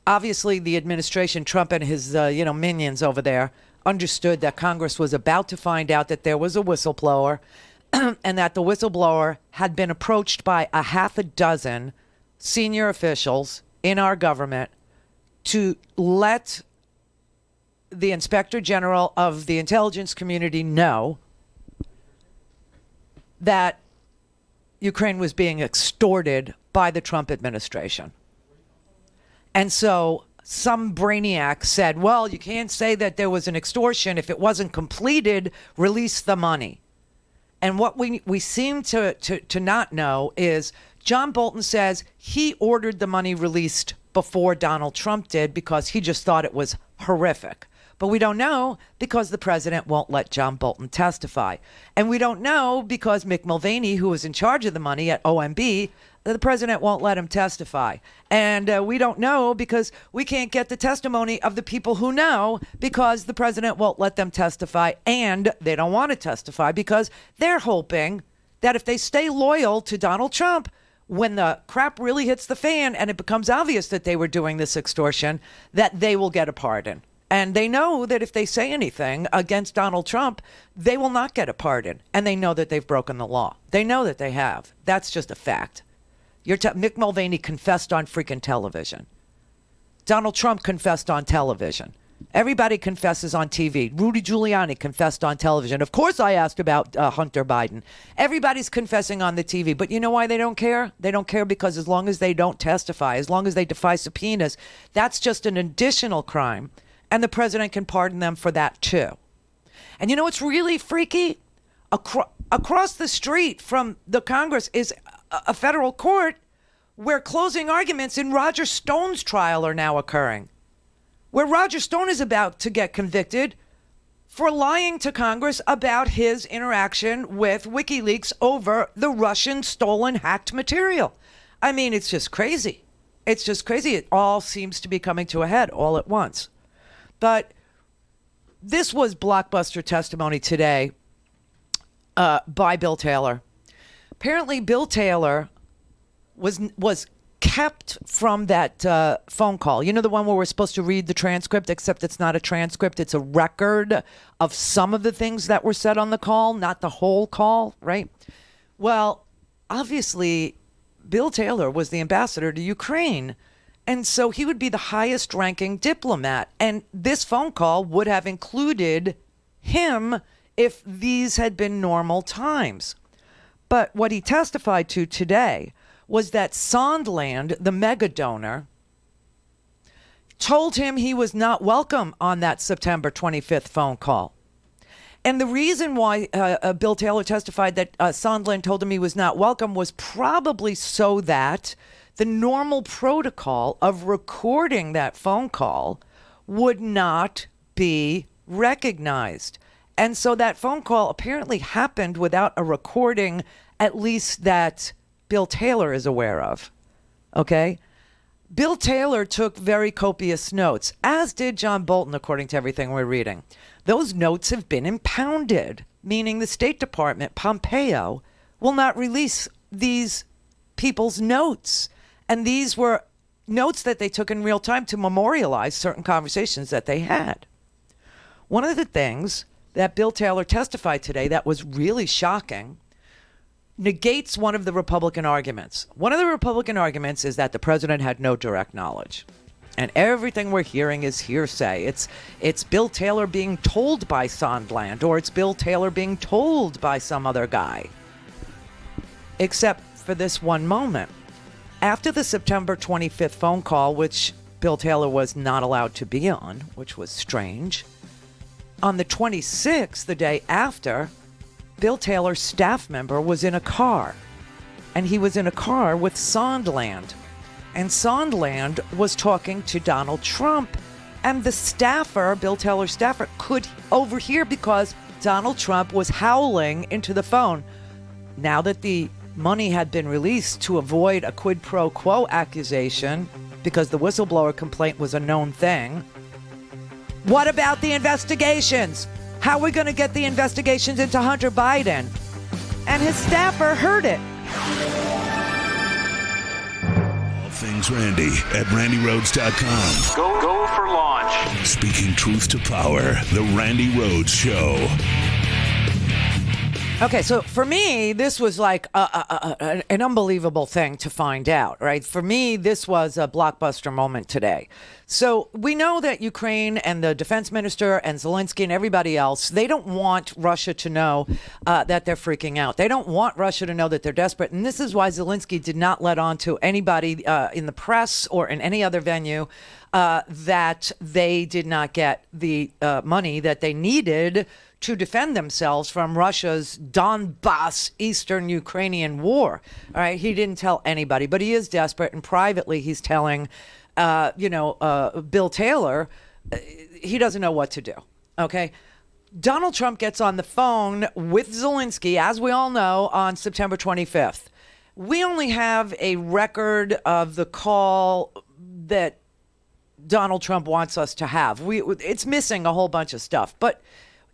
obviously the administration, Trump and his minions over there, understood that Congress was about to find out that there was a whistleblower and that the whistleblower had been approached by a half a dozen senior officials in our government to let the Inspector General of the intelligence community know that Ukraine was being extorted by the Trump administration. And so some brainiac said, well, you can't say that there was an extortion. If it wasn't completed, release the money. And what we seem to not know is John Bolton says he ordered the money released before Donald Trump did because he just thought it was horrific. But we don't know because the president won't let John Bolton testify. And we don't know because Mick Mulvaney, who was in charge of the money at OMB, the president won't let him testify. And we don't know because we can't get the testimony of the people who know because the president won't let them testify. And they don't want to testify because they're hoping that if they stay loyal to Donald Trump, when the crap really hits the fan and it becomes obvious that they were doing this extortion, that they will get a pardon. And they know that if they say anything against Donald Trump, they will not get a pardon. And they know that they've broken the law. They know that they have. That's just a fact. Mick Mulvaney confessed on freaking television. Donald Trump confessed on television. Everybody confesses on TV. Rudy Giuliani confessed on television. Of course, I asked about Hunter Biden. Everybody's confessing on the TV. But you know why they don't care? They don't care because as long as they don't testify, as long as they defy subpoenas, that's just an additional crime. And the president can pardon them for that, too. And you know what's really freaky? Across the street from the Congress is a federal court where closing arguments in Roger Stone's trial are now occurring, where Roger Stone is about to get convicted for lying to Congress about his interaction with WikiLeaks over the Russian stolen hacked material. I mean, it's just crazy. It's just crazy. It all seems to be coming to a head all at once. But this was blockbuster testimony today by Bill Taylor. Apparently, Bill Taylor was kept from that phone call. You know, the one where we're supposed to read the transcript, except it's not a transcript. It's a record of some of the things that were said on the call, not the whole call, right? Well, obviously, Bill Taylor was the ambassador to Ukraine. And so he would be the highest ranking diplomat. And this phone call would have included him if these had been normal times. But what he testified to today was that Sondland, the mega donor, told him he was not welcome on that September 25th phone call. And the reason why Bill Taylor testified that Sondland told him he was not welcome was probably so that the normal protocol of recording that phone call would not be recognized. And so that phone call apparently happened without a recording, at least that Bill Taylor is aware of. Okay? Bill Taylor took very copious notes, as did John Bolton, according to everything we're reading. Those notes have been impounded, meaning the State Department, Pompeo, will not release these people's notes. And these were notes that they took in real time to memorialize certain conversations that they had. One of the things that Bill Taylor testified today that was really shocking negates one of the Republican arguments. One of the Republican arguments is that the president had no direct knowledge. And everything we're hearing is hearsay. It's Bill Taylor being told by Sondland, or it's Bill Taylor being told by some other guy. Except for this one moment. After the September 25th phone call, which Bill Taylor was not allowed to be on, which was strange, on the 26th, the day after, Bill Taylor's staff member was in a car. And he was in a car with Sondland. And Sondland was talking to Donald Trump. And the staffer, Bill Taylor's staffer, could overhear because Donald Trump was howling into the phone. Now that the money had been released to avoid a quid pro quo accusation, because the whistleblower complaint was a known thing, what about the investigations? How are we going to get the investigations into Hunter Biden? And his staffer heard it. All things Randy at RandyRhodes.com. Go for launch. Speaking truth to power, the Randi Rhodes Show. Okay, so for me, this was like an unbelievable thing to find out, right? For me, this was a blockbuster moment today. So we know that Ukraine and the defense minister and Zelensky and everybody else, they don't want Russia to know that they're freaking out. They don't want Russia to know that they're desperate. And this is why Zelensky did not let on to anybody in the press or in any other venue that they did not get the money that they needed to defend themselves from Russia's Donbass Eastern Ukrainian war. All right, he didn't tell anybody, but he is desperate, and privately he's telling, Bill Taylor, he doesn't know what to do. Okay, Donald Trump gets on the phone with Zelensky, as we all know, on September 25th. We only have a record of the call that Donald Trump wants us to have. It's missing a whole bunch of stuff, but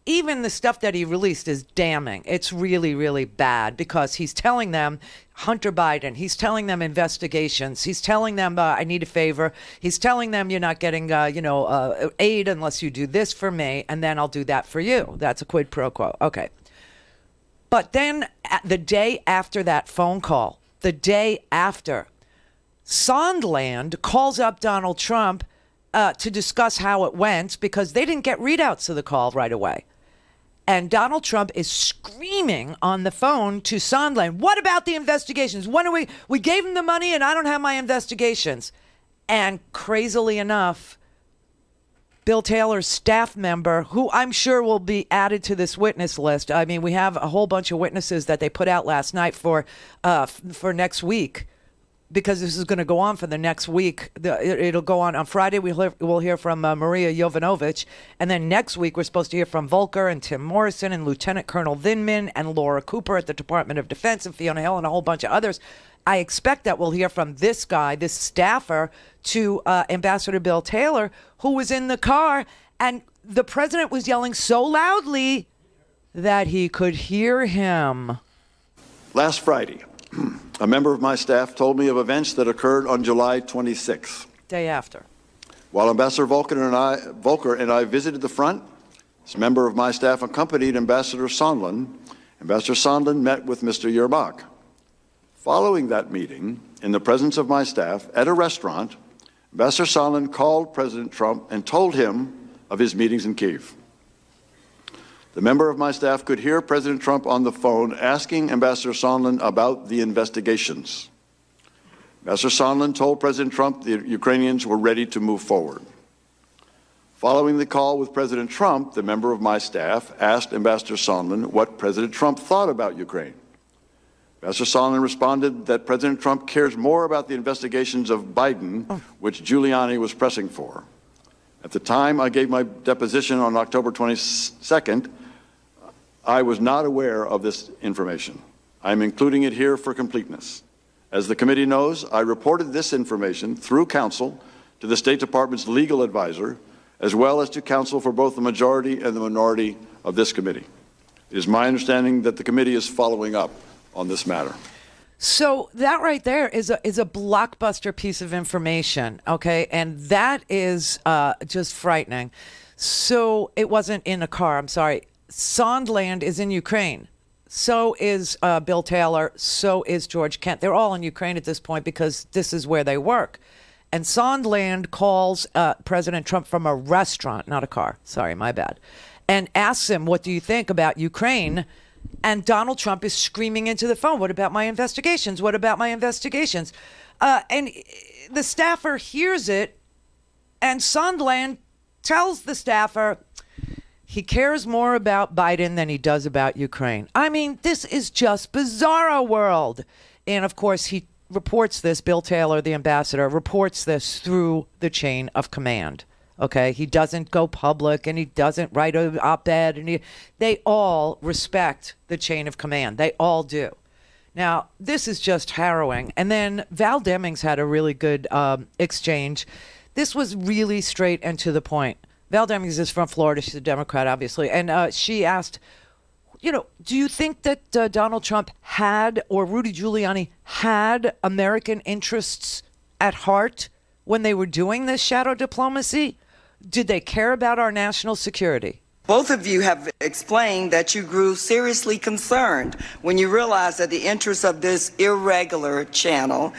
even the stuff that he released is damning. It's really, really bad because he's telling them Hunter Biden. He's telling them investigations. He's telling them, I need a favor. He's telling them you're not getting, aid unless you do this for me, and then I'll do that for you. That's a quid pro quo. Okay. But then the day after that phone call, the day after, Sondland calls up Donald Trump to discuss how it went because they didn't get readouts of the call right away. And Donald Trump is screaming on the phone to Sondland, what about the investigations? When are we gave him the money and I don't have my investigations. And crazily enough, Bill Taylor's staff member, who I'm sure will be added to this witness list. I mean, we have a whole bunch of witnesses that they put out last night for next week, because this is going to go on for the next week. It'll go on Friday. We'll hear from Maria Jovanovic. And then next week, we're supposed to hear from Volker and Tim Morrison and Lieutenant Colonel Vindman and Laura Cooper at the Department of Defense and Fiona Hill and a whole bunch of others. I expect that we'll hear from this guy, this staffer to Ambassador Bill Taylor, who was in the car. And the president was yelling so loudly that he could hear him. Last Friday, a member of my staff told me of events that occurred on July 26th. Day after. While Ambassador Volker and I visited the front, this member of my staff accompanied Ambassador Sondland. Ambassador Sondland met with Mr. Yermak. Following that meeting, in the presence of my staff at a restaurant, Ambassador Sondland called President Trump and told him of his meetings in Kyiv. The member of my staff could hear President Trump on the phone asking Ambassador Sondland about the investigations. Ambassador Sondland told President Trump the Ukrainians were ready to move forward. Following the call with President Trump, the member of my staff asked Ambassador Sondland what President Trump thought about Ukraine. Ambassador Sondland responded that President Trump cares more about the investigations of Biden, which Giuliani was pressing for. At the time I gave my deposition on October 22nd, I was not aware of this information. I'm including it here for completeness. As the committee knows, I reported this information through counsel to the State Department's legal advisor, as well as to counsel for both the majority and the minority of this committee. It is my understanding that the committee is following up on this matter. So that right there is a blockbuster piece of information, okay? And that is just frightening. So it wasn't in a car, I'm sorry. Sondland is in Ukraine. So is Bill Taylor. So is George Kent. They're all in Ukraine at this point because this is where they work. And Sondland calls President Trump from a restaurant, not a car. Sorry, my bad. And asks him, what do you think about Ukraine? And Donald Trump is screaming into the phone, what about my investigations? What about my investigations? And the staffer hears it, and Sondland tells the staffer he cares more about Biden than he does about Ukraine. I mean, this is just bizarro world. And, of course, he reports this, Bill Taylor, the ambassador, reports this through the chain of command. Okay, he doesn't go public and he doesn't write an op-ed, and they all respect the chain of command. They all do. Now, this is just harrowing. And then Val Demings had a really good exchange. This was really straight and to the point. Val Demings is from Florida. She's a Democrat, obviously. And she asked, do you think that Donald Trump had, or Rudy Giuliani had, American interests at heart when they were doing this shadow diplomacy? Did they care about our national security? Both of you have explained that you grew seriously concerned when you realized that the interests of this irregular channel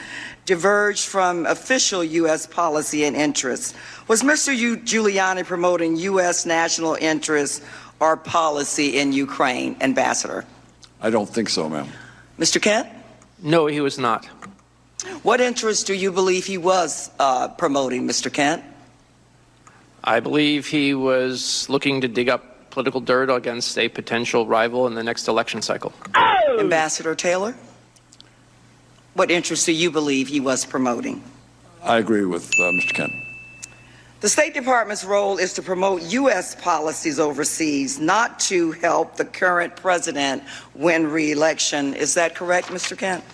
diverged from official U.S. policy and interests. Was Mr. Giuliani promoting U.S. national interests or policy in Ukraine, Ambassador? I don't think so, ma'am. Mr. Kent? No, he was not. What interests do you believe he was promoting, Mr. Kent? I believe he was looking to dig up political dirt against a potential rival in the next election cycle. Ambassador Taylor? What interests do you believe he was promoting? I agree with Mr. Kent. The State Department's role is to promote U.S. policies overseas, not to help the current president win re-election. Is that correct, Mr. Kent?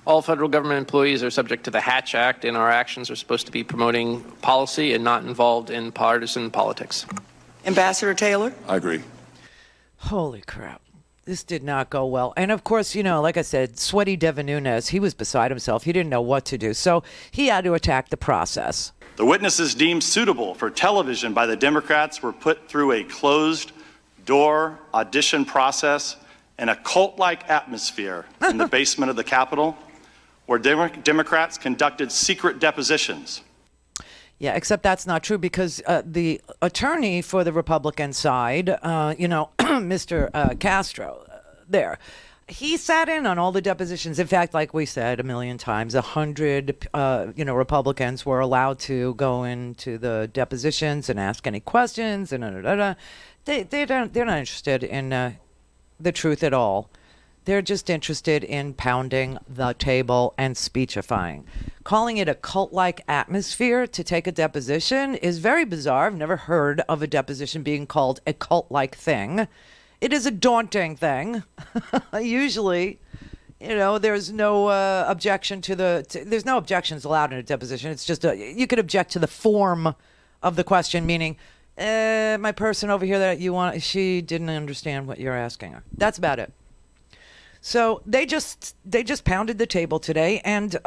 All federal government employees are subject to the Hatch Act, and our actions are supposed to be promoting policy and not involved in partisan politics. Ambassador Taylor? I agree. Holy crap. This did not go well. And of course, like I said, sweaty Devin Nunes, he was beside himself. He didn't know what to do. So he had to attack the process. The witnesses deemed suitable for television by the Democrats were put through a closed-door audition process in a cult-like atmosphere in the basement of the Capitol, where Democrats conducted secret depositions. Yeah, except that's not true because the attorney for the Republican side, Mr. Castro, he sat in on all the depositions. In fact, like we said a million times, 100, Republicans were allowed to go into the depositions and ask any questions. And they're not interested in the truth at all. They're just interested in pounding the table and speechifying. Calling it a cult-like atmosphere to take a deposition is very bizarre. I've never heard of a deposition being called a cult-like thing. It is a daunting thing. Usually, there's no objection there's no objections allowed in a deposition. It's just you could object to the form of the question, meaning my person over here that she didn't understand what you're asking her. That's about it. So they just pounded the table today, and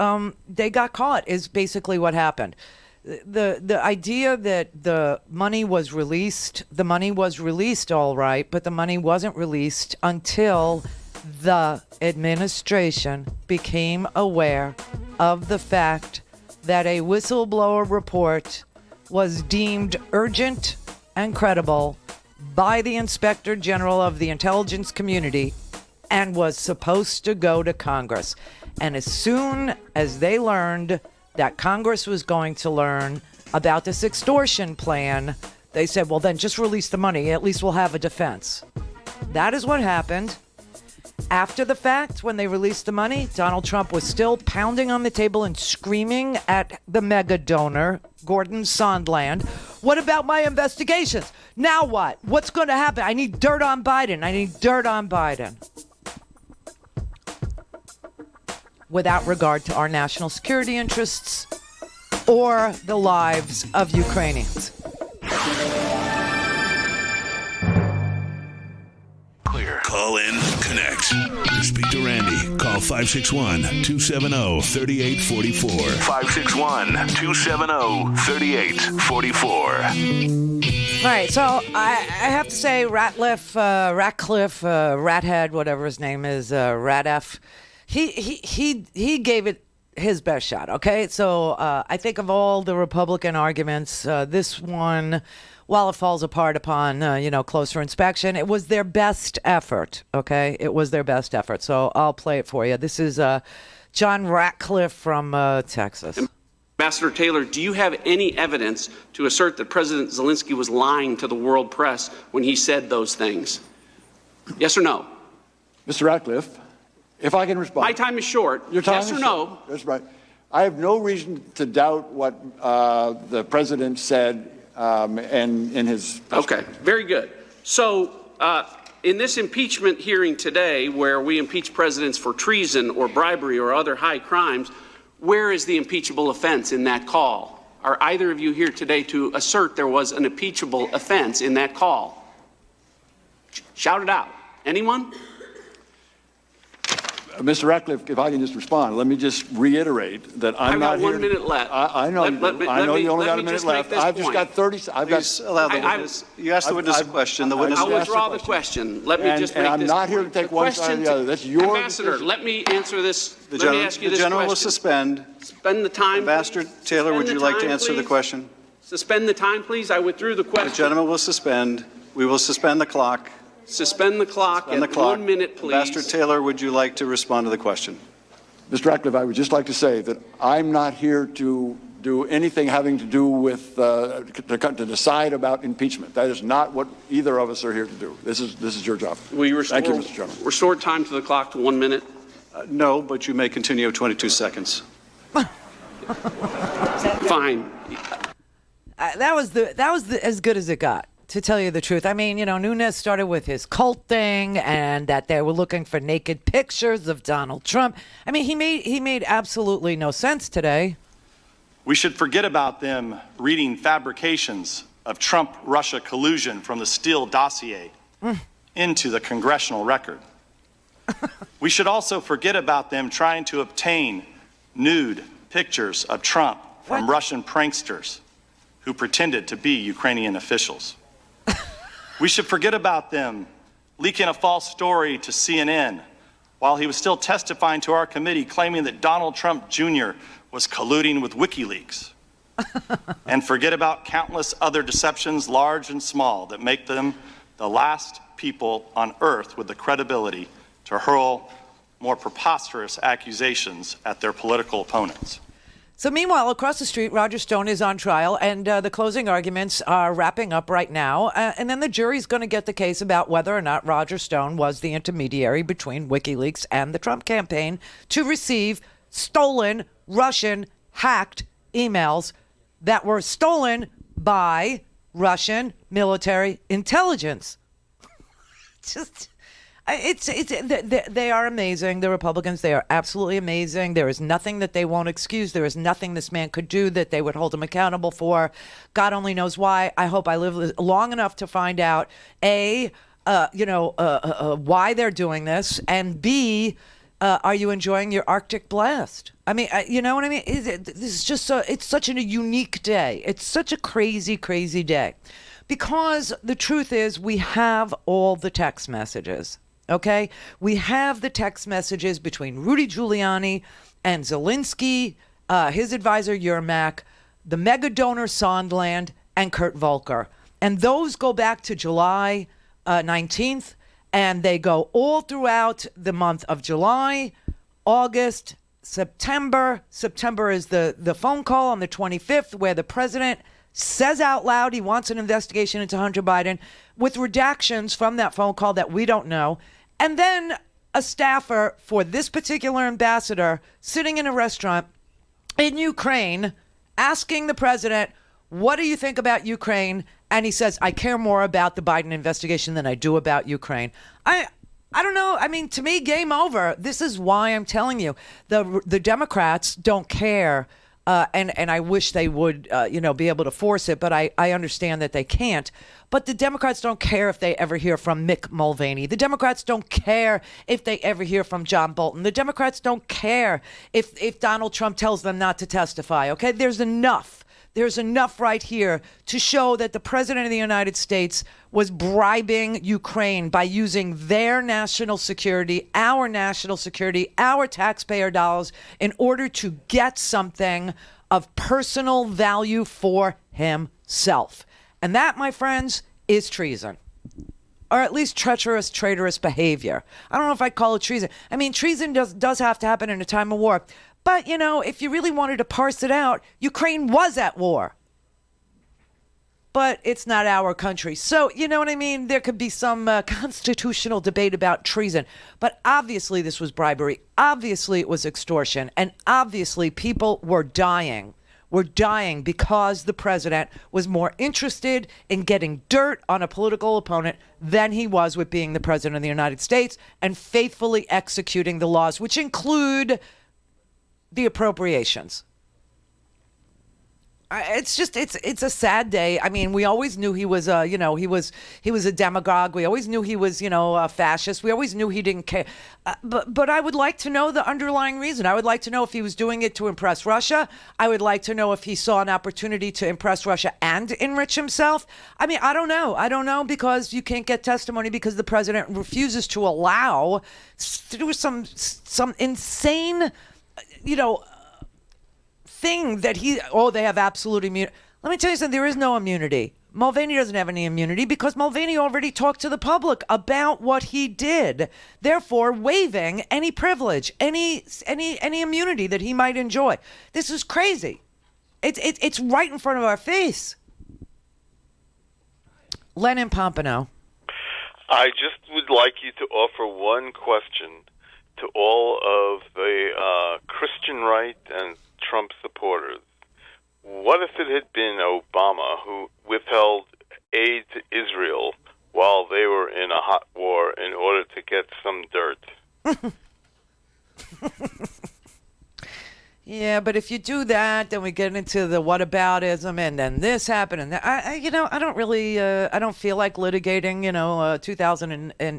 they got caught is basically what happened. The idea that the money was released all right, but the money wasn't released until the administration became aware of the fact that a whistleblower report was deemed urgent and credible by the Inspector General of the intelligence community and was supposed to go to Congress. And as soon as they learned that Congress was going to learn about this extortion plan, they said, well, then just release the money. At least we'll have a defense. That is what happened. After the fact, when they released the money, Donald Trump was still pounding on the table and screaming at the mega donor, Gordon Sondland, what about my investigations? Now what? What's going to happen? I need dirt on Biden. I need dirt on Biden. Without regard to our national security interests or the lives of Ukrainians. Clear. Call in, connect. To speak to Randi, call 561-270-3844. 561-270-3844. All right, so I have to say Ratcliffe, Rathead, whatever his name is, Radef, he gave it his best shot, okay? So I think of all the Republican arguments, this one, while it falls apart upon, closer inspection, it was their best effort, okay? It was their best effort. So I'll play it for you. This is John Ratcliffe from Texas. Ambassador Taylor, do you have any evidence to assert that President Zelensky was lying to the world press when he said those things? Yes or no? Mr. Ratcliffe, if I can respond. My time is short. Your time yes is or no? short. That's right. I have no reason to doubt what the president said and in his... Okay, very good. So in this impeachment hearing today, where we impeach presidents for treason or bribery or other high crimes, where is the impeachable offense in that call? Are either of you here today to assert there was an impeachable offense in that call? Shout it out. Anyone? Mr. Ratcliffe, if I can just respond, let me just reiterate that I'm not here. I've got 1 minute left. I know you only got a minute left. I've just got 30. Please allow the witness. You asked the witness a question. The witness I'll withdraw the question. Let me just make this. And I'm not here to take one side or the other. That's your Ambassador, decision. let me answer this. Let me ask you this question. The general will suspend. Spend the time. Ambassador Taylor, would you like to answer the question? Suspend the time, please. I withdrew the question. The gentleman will suspend. We will suspend the clock. Suspend the clock at 1 minute, please. Ambassador Taylor, would you like to respond to the question? Mr. Ratcliffe, I would just like to say that I'm not here to do anything having to do with to decide about impeachment. That is not what either of us are here to do. This is your job. Will you Thank you, Mr. Chairman. Restore time to the clock to 1 minute? No, but you may continue 22 seconds. Fine. That was as good as it got. To tell you the truth, I mean, Nunes started with his cult thing and that they were looking for naked pictures of Donald Trump. I mean, he made absolutely no sense today. We should forget about them reading fabrications of Trump-Russia collusion from the Steele dossier into the congressional record. We should also forget about them trying to obtain nude pictures of Trump from Russian pranksters who pretended to be Ukrainian officials. We should forget about them leaking a false story to CNN while he was still testifying to our committee, claiming that Donald Trump Jr. was colluding with WikiLeaks. And forget about countless other deceptions, large and small, that make them the last people on earth with the credibility to hurl more preposterous accusations at their political opponents. So meanwhile, across the street, Roger Stone is on trial, and the closing arguments are wrapping up right now. And then the jury's going to get the case about whether or not Roger Stone was the intermediary between WikiLeaks and the Trump campaign to receive stolen, Russian, hacked emails that were stolen by Russian military intelligence. They are amazing. The Republicans, they are absolutely amazing. There is nothing that they won't excuse. There is nothing this man could do that they would hold him accountable for. God only knows why. I hope I live long enough to find out, A, why they're doing this, and B, are you enjoying your Arctic blast? I mean, you know what I mean? This is just it's such a unique day. It's such a crazy, crazy day. Because the truth is, we have all the text messages. Okay, we have the text messages between Rudy Giuliani and Zelensky, his advisor Yermak, the mega donor Sondland, and Kurt Volker. And those go back to July 19th, and they go all throughout the month of July, August, September. September is the phone call on the 25th where the president says out loud he wants an investigation into Hunter Biden with redactions from that phone call that we don't know. And then a staffer for this particular ambassador sitting in a restaurant in Ukraine asking the president, what do you think about Ukraine? And he says, I care more about the Biden investigation than I do about Ukraine. I don't know. I mean, to me, game over. This is why I'm telling you, the Democrats don't care. And I wish they would, be able to force it, but I understand that they can't. But the Democrats don't care if they ever hear from Mick Mulvaney. The Democrats don't care if they ever hear from John Bolton. The Democrats don't care if Donald Trump tells them not to testify. Okay, there's enough. There's enough right here to show that the president of the United States was bribing Ukraine by using their national security, our taxpayer dollars, in order to get something of personal value for himself. And that, my friends, is treason. Or at least treacherous, traitorous behavior. I don't know if I'd call it treason. I mean, treason does have to happen in a time of war. But, if you really wanted to parse it out, Ukraine was at war. But it's not our country. So, you know what I mean? There could be some constitutional debate about treason. But obviously this was bribery. Obviously it was extortion. And obviously people were dying. Because the president was more interested in getting dirt on a political opponent than he was with being the president of the United States and faithfully executing the laws, which include the appropriations. It's a sad day. I mean, we always knew he was he was a demagogue. We always knew he was, a fascist. We always knew he didn't care. But I would like to know the underlying reason. I would like to know if he was doing it to impress Russia. I would like to know if he saw an opportunity to impress Russia and enrich himself. I mean, I don't know. I don't know because you can't get testimony because the president refuses to allow through some insane, thing that they have absolute immunity. Let me tell you something, there is no immunity. Mulvaney doesn't have any immunity because Mulvaney already talked to the public about what he did, therefore waiving any privilege, any immunity that he might enjoy. This is crazy. It's right in front of our face. Len in Pompano. I just would like you to offer one question to all of the Christian right and Trump supporters. What if it had been Obama who withheld aid to Israel while they were in a hot war in order to get some dirt? Yeah, but if you do that, then we get into the whataboutism, and then this happened, and that. I don't really, I don't feel like litigating, 2008. No,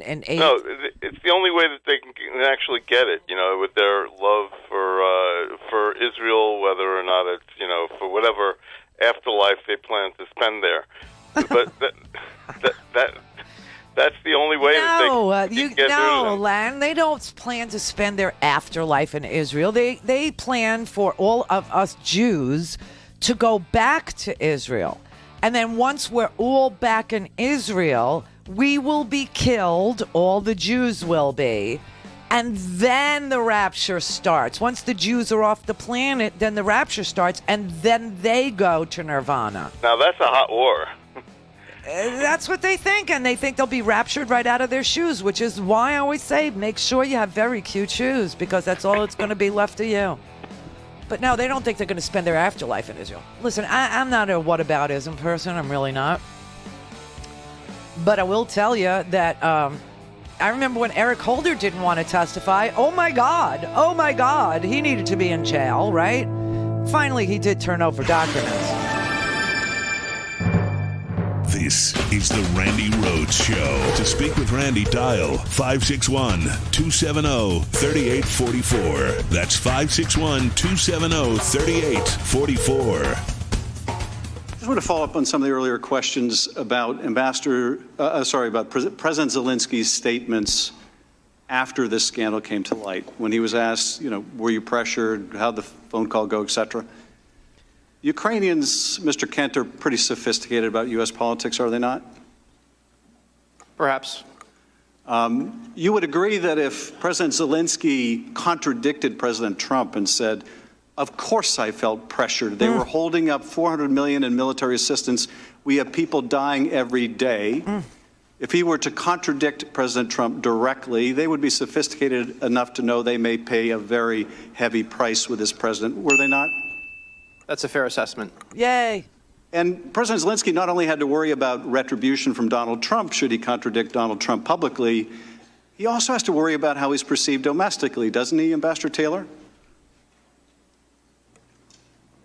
it's the only way that they can actually get it, with their love for Israel, whether or not it's, for whatever afterlife they plan to spend there. But that's the only way that they can get No, Len, they don't plan to spend their afterlife in Israel. They plan for all of us Jews to go back to Israel. And then once we're all back in Israel, we will be killed, all the Jews will be, and then the rapture starts. Once the Jews are off the planet, then the rapture starts, and then they go to nirvana. Now, that's a hot war. That's what they think, and they think they'll be raptured right out of their shoes, which is why I always say make sure you have very cute shoes, because that's all that's going to be left of you. But no, they don't think they're going to spend their afterlife in Israel. Listen, I'm not a whataboutism person. I'm really not. But I will tell you that I remember when Eric Holder didn't want to testify. Oh, my God. He needed to be in jail, right? Finally, he did turn over documents. This is the Randi Rhodes Show. To speak with Randi, dial 561-270-3844. That's 561-270-3844. I just want to follow up on some of the earlier questions about President Zelensky's statements after this scandal came to light. When he was asked, were you pressured? How'd the phone call go, et cetera? Ukrainians, Mr. Kent, are pretty sophisticated about U.S. politics, are they not? Perhaps. You would agree that if President Zelensky contradicted President Trump and said, of course I felt pressured. They were holding up $400 million in military assistance. We have people dying every day. If he were to contradict President Trump directly, they would be sophisticated enough to know they may pay a very heavy price with this president. Were they not? That's a fair assessment. Yay. And President Zelensky not only had to worry about retribution from Donald Trump should he contradict Donald Trump publicly, he also has to worry about how he's perceived domestically, doesn't he, Ambassador Taylor?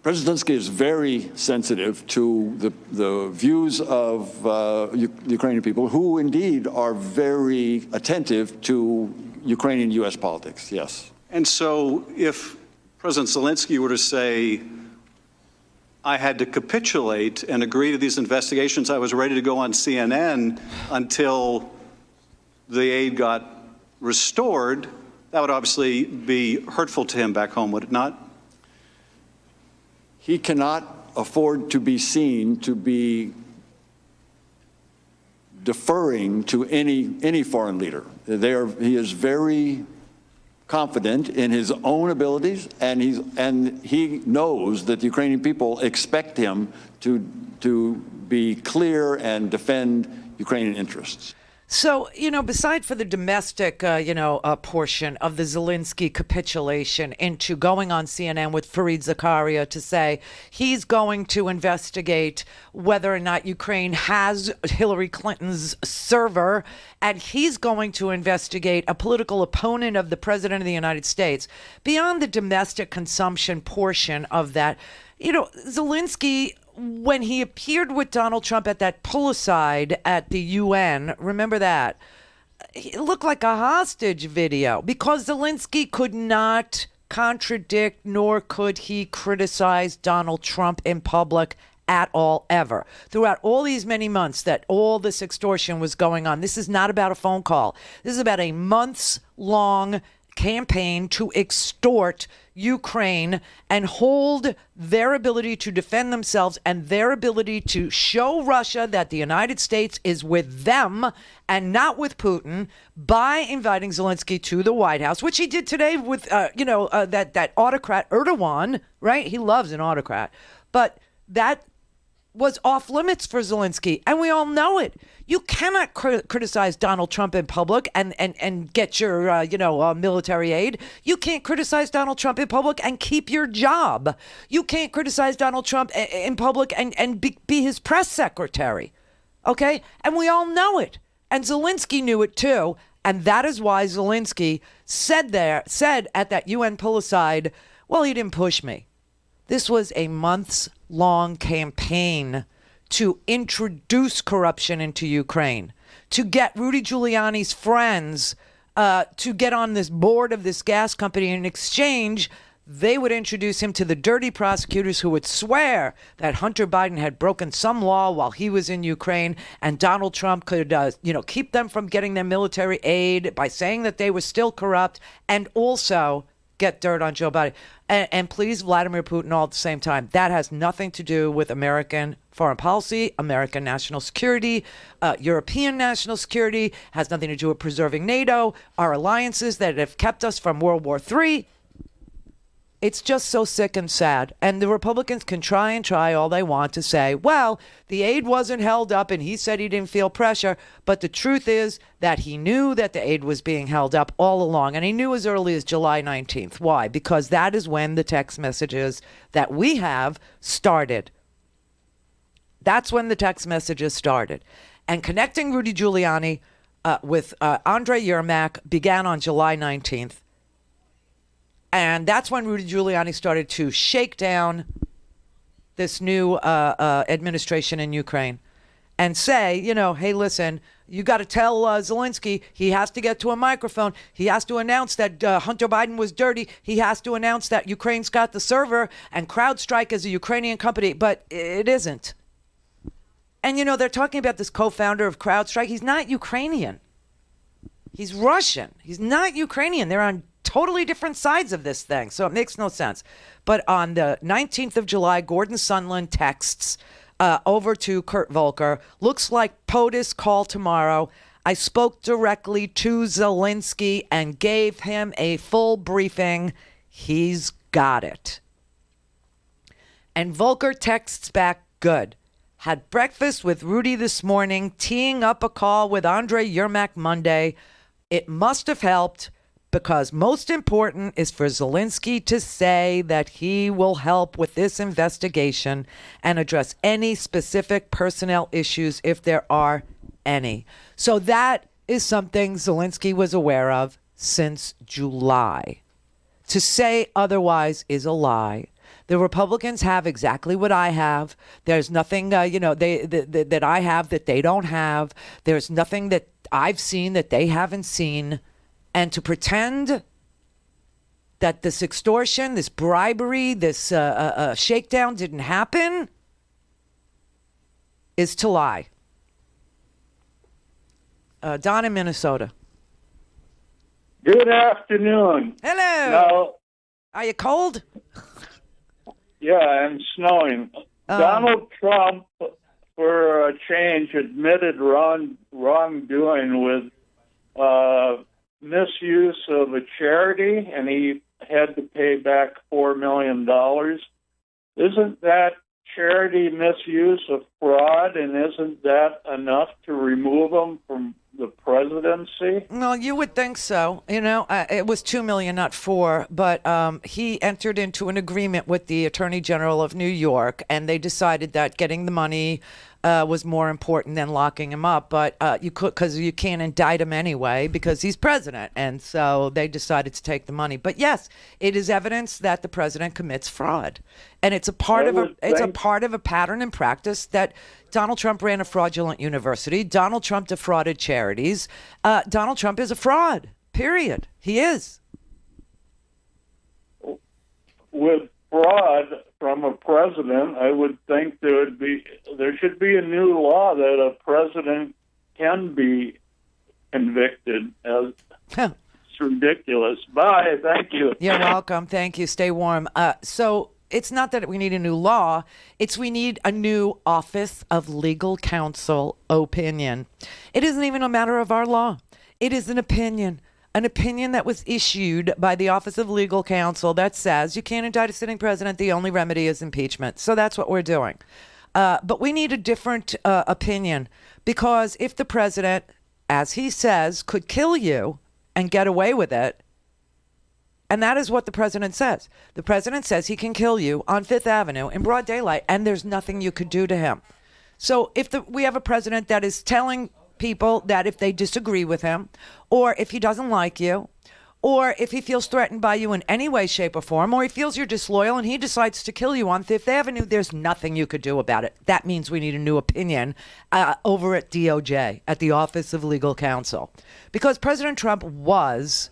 President Zelensky is very sensitive to the views of Ukrainian people, who indeed are very attentive to Ukrainian U.S. politics, yes. And so if President Zelensky were to say, I had to capitulate and agree to these investigations, I was ready to go on CNN until the aid got restored, that would obviously be hurtful to him back home, would it not? He cannot afford to be seen to be deferring to any foreign leader. He is very confident in his own abilities, and he knows that the Ukrainian people expect him to be clear and defend Ukrainian interests. So, beside for the domestic, portion of the Zelensky capitulation into going on CNN with Fareed Zakaria to say he's going to investigate whether or not Ukraine has Hillary Clinton's server, and he's going to investigate a political opponent of the President of the United States. Beyond the domestic consumption portion of that, Zelensky, when he appeared with Donald Trump at that pull-aside at the UN, remember that? It looked like a hostage video because Zelensky could not contradict nor could he criticize Donald Trump in public at all, ever. Throughout all these many months that all this extortion was going on, this is not about a phone call. This is about a months-long campaign to extort Ukraine and hold their ability to defend themselves and their ability to show Russia that the United States is with them and not with Putin by inviting Zelensky to the White House, which he did today with, that autocrat Erdogan, right? He loves an autocrat. But that was off limits for Zelensky, and we all know it. You cannot criticize Donald Trump in public and get your, military aid. You can't criticize Donald Trump in public and keep your job. You can't criticize Donald Trump in public and be his press secretary, okay? And we all know it. And Zelensky knew it too, and that is why Zelensky said at that UN pull-aside, well, he didn't push me. This was a months-long campaign to introduce corruption into Ukraine, to get Rudy Giuliani's friends to get on this board of this gas company. In exchange, they would introduce him to the dirty prosecutors who would swear that Hunter Biden had broken some law while he was in Ukraine, and Donald Trump could, keep them from getting their military aid by saying that they were still corrupt, and also get dirt on Joe Biden. And please, Vladimir Putin, all at the same time. That has nothing to do with American foreign policy, American national security, European national security, has nothing to do with preserving NATO, our alliances that have kept us from World War III. It's just so sick and sad. And the Republicans can try all they want to say, well, the aid wasn't held up and he said he didn't feel pressure. But the truth is that he knew that the aid was being held up all along. And he knew as early as July 19th. Why? Because that is when the text messages that we have started. That's when the text messages started. And connecting Rudy Giuliani with Andre Yermak began on July 19th. And that's when Rudy Giuliani started to shake down this new administration in Ukraine and say, you know, hey, listen, you got to tell Zelensky he has to get to a microphone. He has to announce that Hunter Biden was dirty. He has to announce that Ukraine's got the server and CrowdStrike is a Ukrainian company, but it isn't. And, you know, they're talking about this co-founder of CrowdStrike. He's not Ukrainian. He's Russian. He's not Ukrainian. They're on totally different sides of this thing, so it makes no sense. But on the 19th of July, Gordon Sondland texts over to Kurt Volker, looks like POTUS call tomorrow. I spoke directly to Zelensky and gave him a full briefing. He's got it. And Volker texts back, good. Had breakfast with Rudy this morning, teeing up a call with Andre Yermak Monday. It must have helped. Because most important is for Zelensky to say that he will help with this investigation and address any specific personnel issues if there are any. So that is something Zelensky was aware of since July. To say otherwise is a lie. The Republicans have exactly what I have. There's nothing, that I have that they don't have. There's nothing that I've seen that they haven't seen. And to pretend that this extortion, this bribery, this shakedown didn't happen is to lie. Don in Minnesota. Good afternoon. Hello. Now, are you cold? Yeah, and snowing. Donald Trump, for a change, admitted wrongdoing with misuse of a charity, and he had to pay back $4 million. Isn't that charity misuse of fraud, and isn't that enough to remove him from the presidency? Well, you would think so. You know, it was $2 million, not $4, but he entered into an agreement with the Attorney General of New York, and they decided that getting the money was more important than locking him up. But because you can't indict him anyway because he's president, and so they decided to take the money. But yes, it is evidence that the president commits fraud, and it's a part of a pattern and practice that Donald Trump ran a fraudulent university. Donald Trump defrauded charities. Donald Trump is a fraud. Period. He is. With fraud from a president, I would think there should be a new law that a president can be convicted. It's ridiculous. Bye. Thank you. You're welcome. Thank you. Stay warm. So it's not that we need a new law. It's we need a new Office of Legal Counsel opinion. It isn't even a matter of our law. It is an opinion. An opinion that was issued by the Office of Legal Counsel that says you can't indict a sitting president. The only remedy is impeachment. So that's what we're doing. But we need a different opinion, because if the president, as he says, could kill you and get away with it, and that is what the president says. The president says he can kill you on Fifth Avenue in broad daylight, and there's nothing you could do to him. So if we have a president that is telling people that if they disagree with him, or if he doesn't like you, or if he feels threatened by you in any way, shape, or form, or he feels you're disloyal and he decides to kill you on Fifth Avenue, there's nothing you could do about it. That means we need a new opinion over at DOJ, at the Office of Legal Counsel. Because President Trump was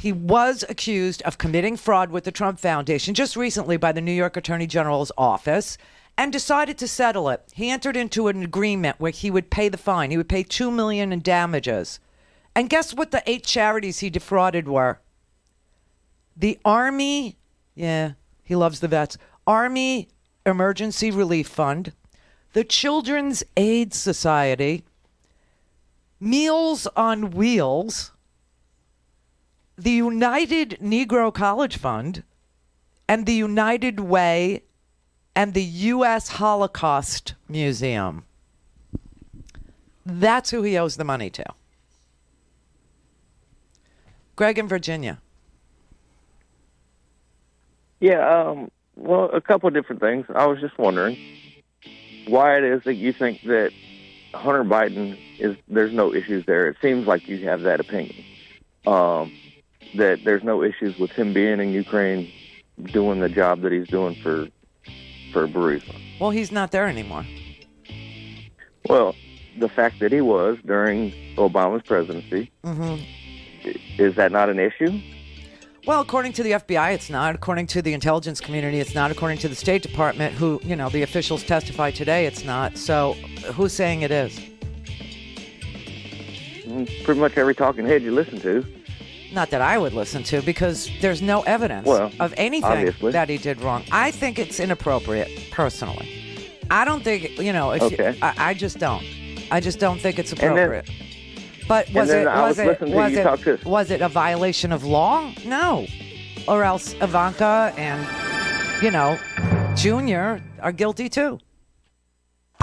accused of committing fraud with the Trump Foundation just recently by the New York Attorney General's office, and decided to settle it. He entered into an agreement where he would pay the fine. He would pay $2 million in damages. And guess what the 8 charities he defrauded were? The Army, yeah, he loves the vets, Army Emergency Relief Fund, the Children's Aid Society, Meals on Wheels, the United Negro College Fund, and the United Way, and the U.S. Holocaust Museum. That's who he owes the money to. Greg in Virginia. Yeah, well, a couple of different things. I was just wondering why it is that you think that Hunter Biden there's no issues there. It seems like you have that opinion, that there's no issues with him being in Ukraine doing the job that he's doing for Burisma. Well, he's not there anymore. Well, the fact that he was during Obama's presidency, is that not an issue? Well, according to the FBI, it's not. According to the intelligence community, it's not. According to the State Department, who, the officials testified today, it's not. So who's saying it is? Pretty much every talking head you listen to. Not that I would listen to, because there's no evidence of anything obviously that he did wrong. I think it's inappropriate, personally. I don't think, I just don't. I just don't think it's appropriate. But was it a violation of law? No. Or else Ivanka and, Junior are guilty too.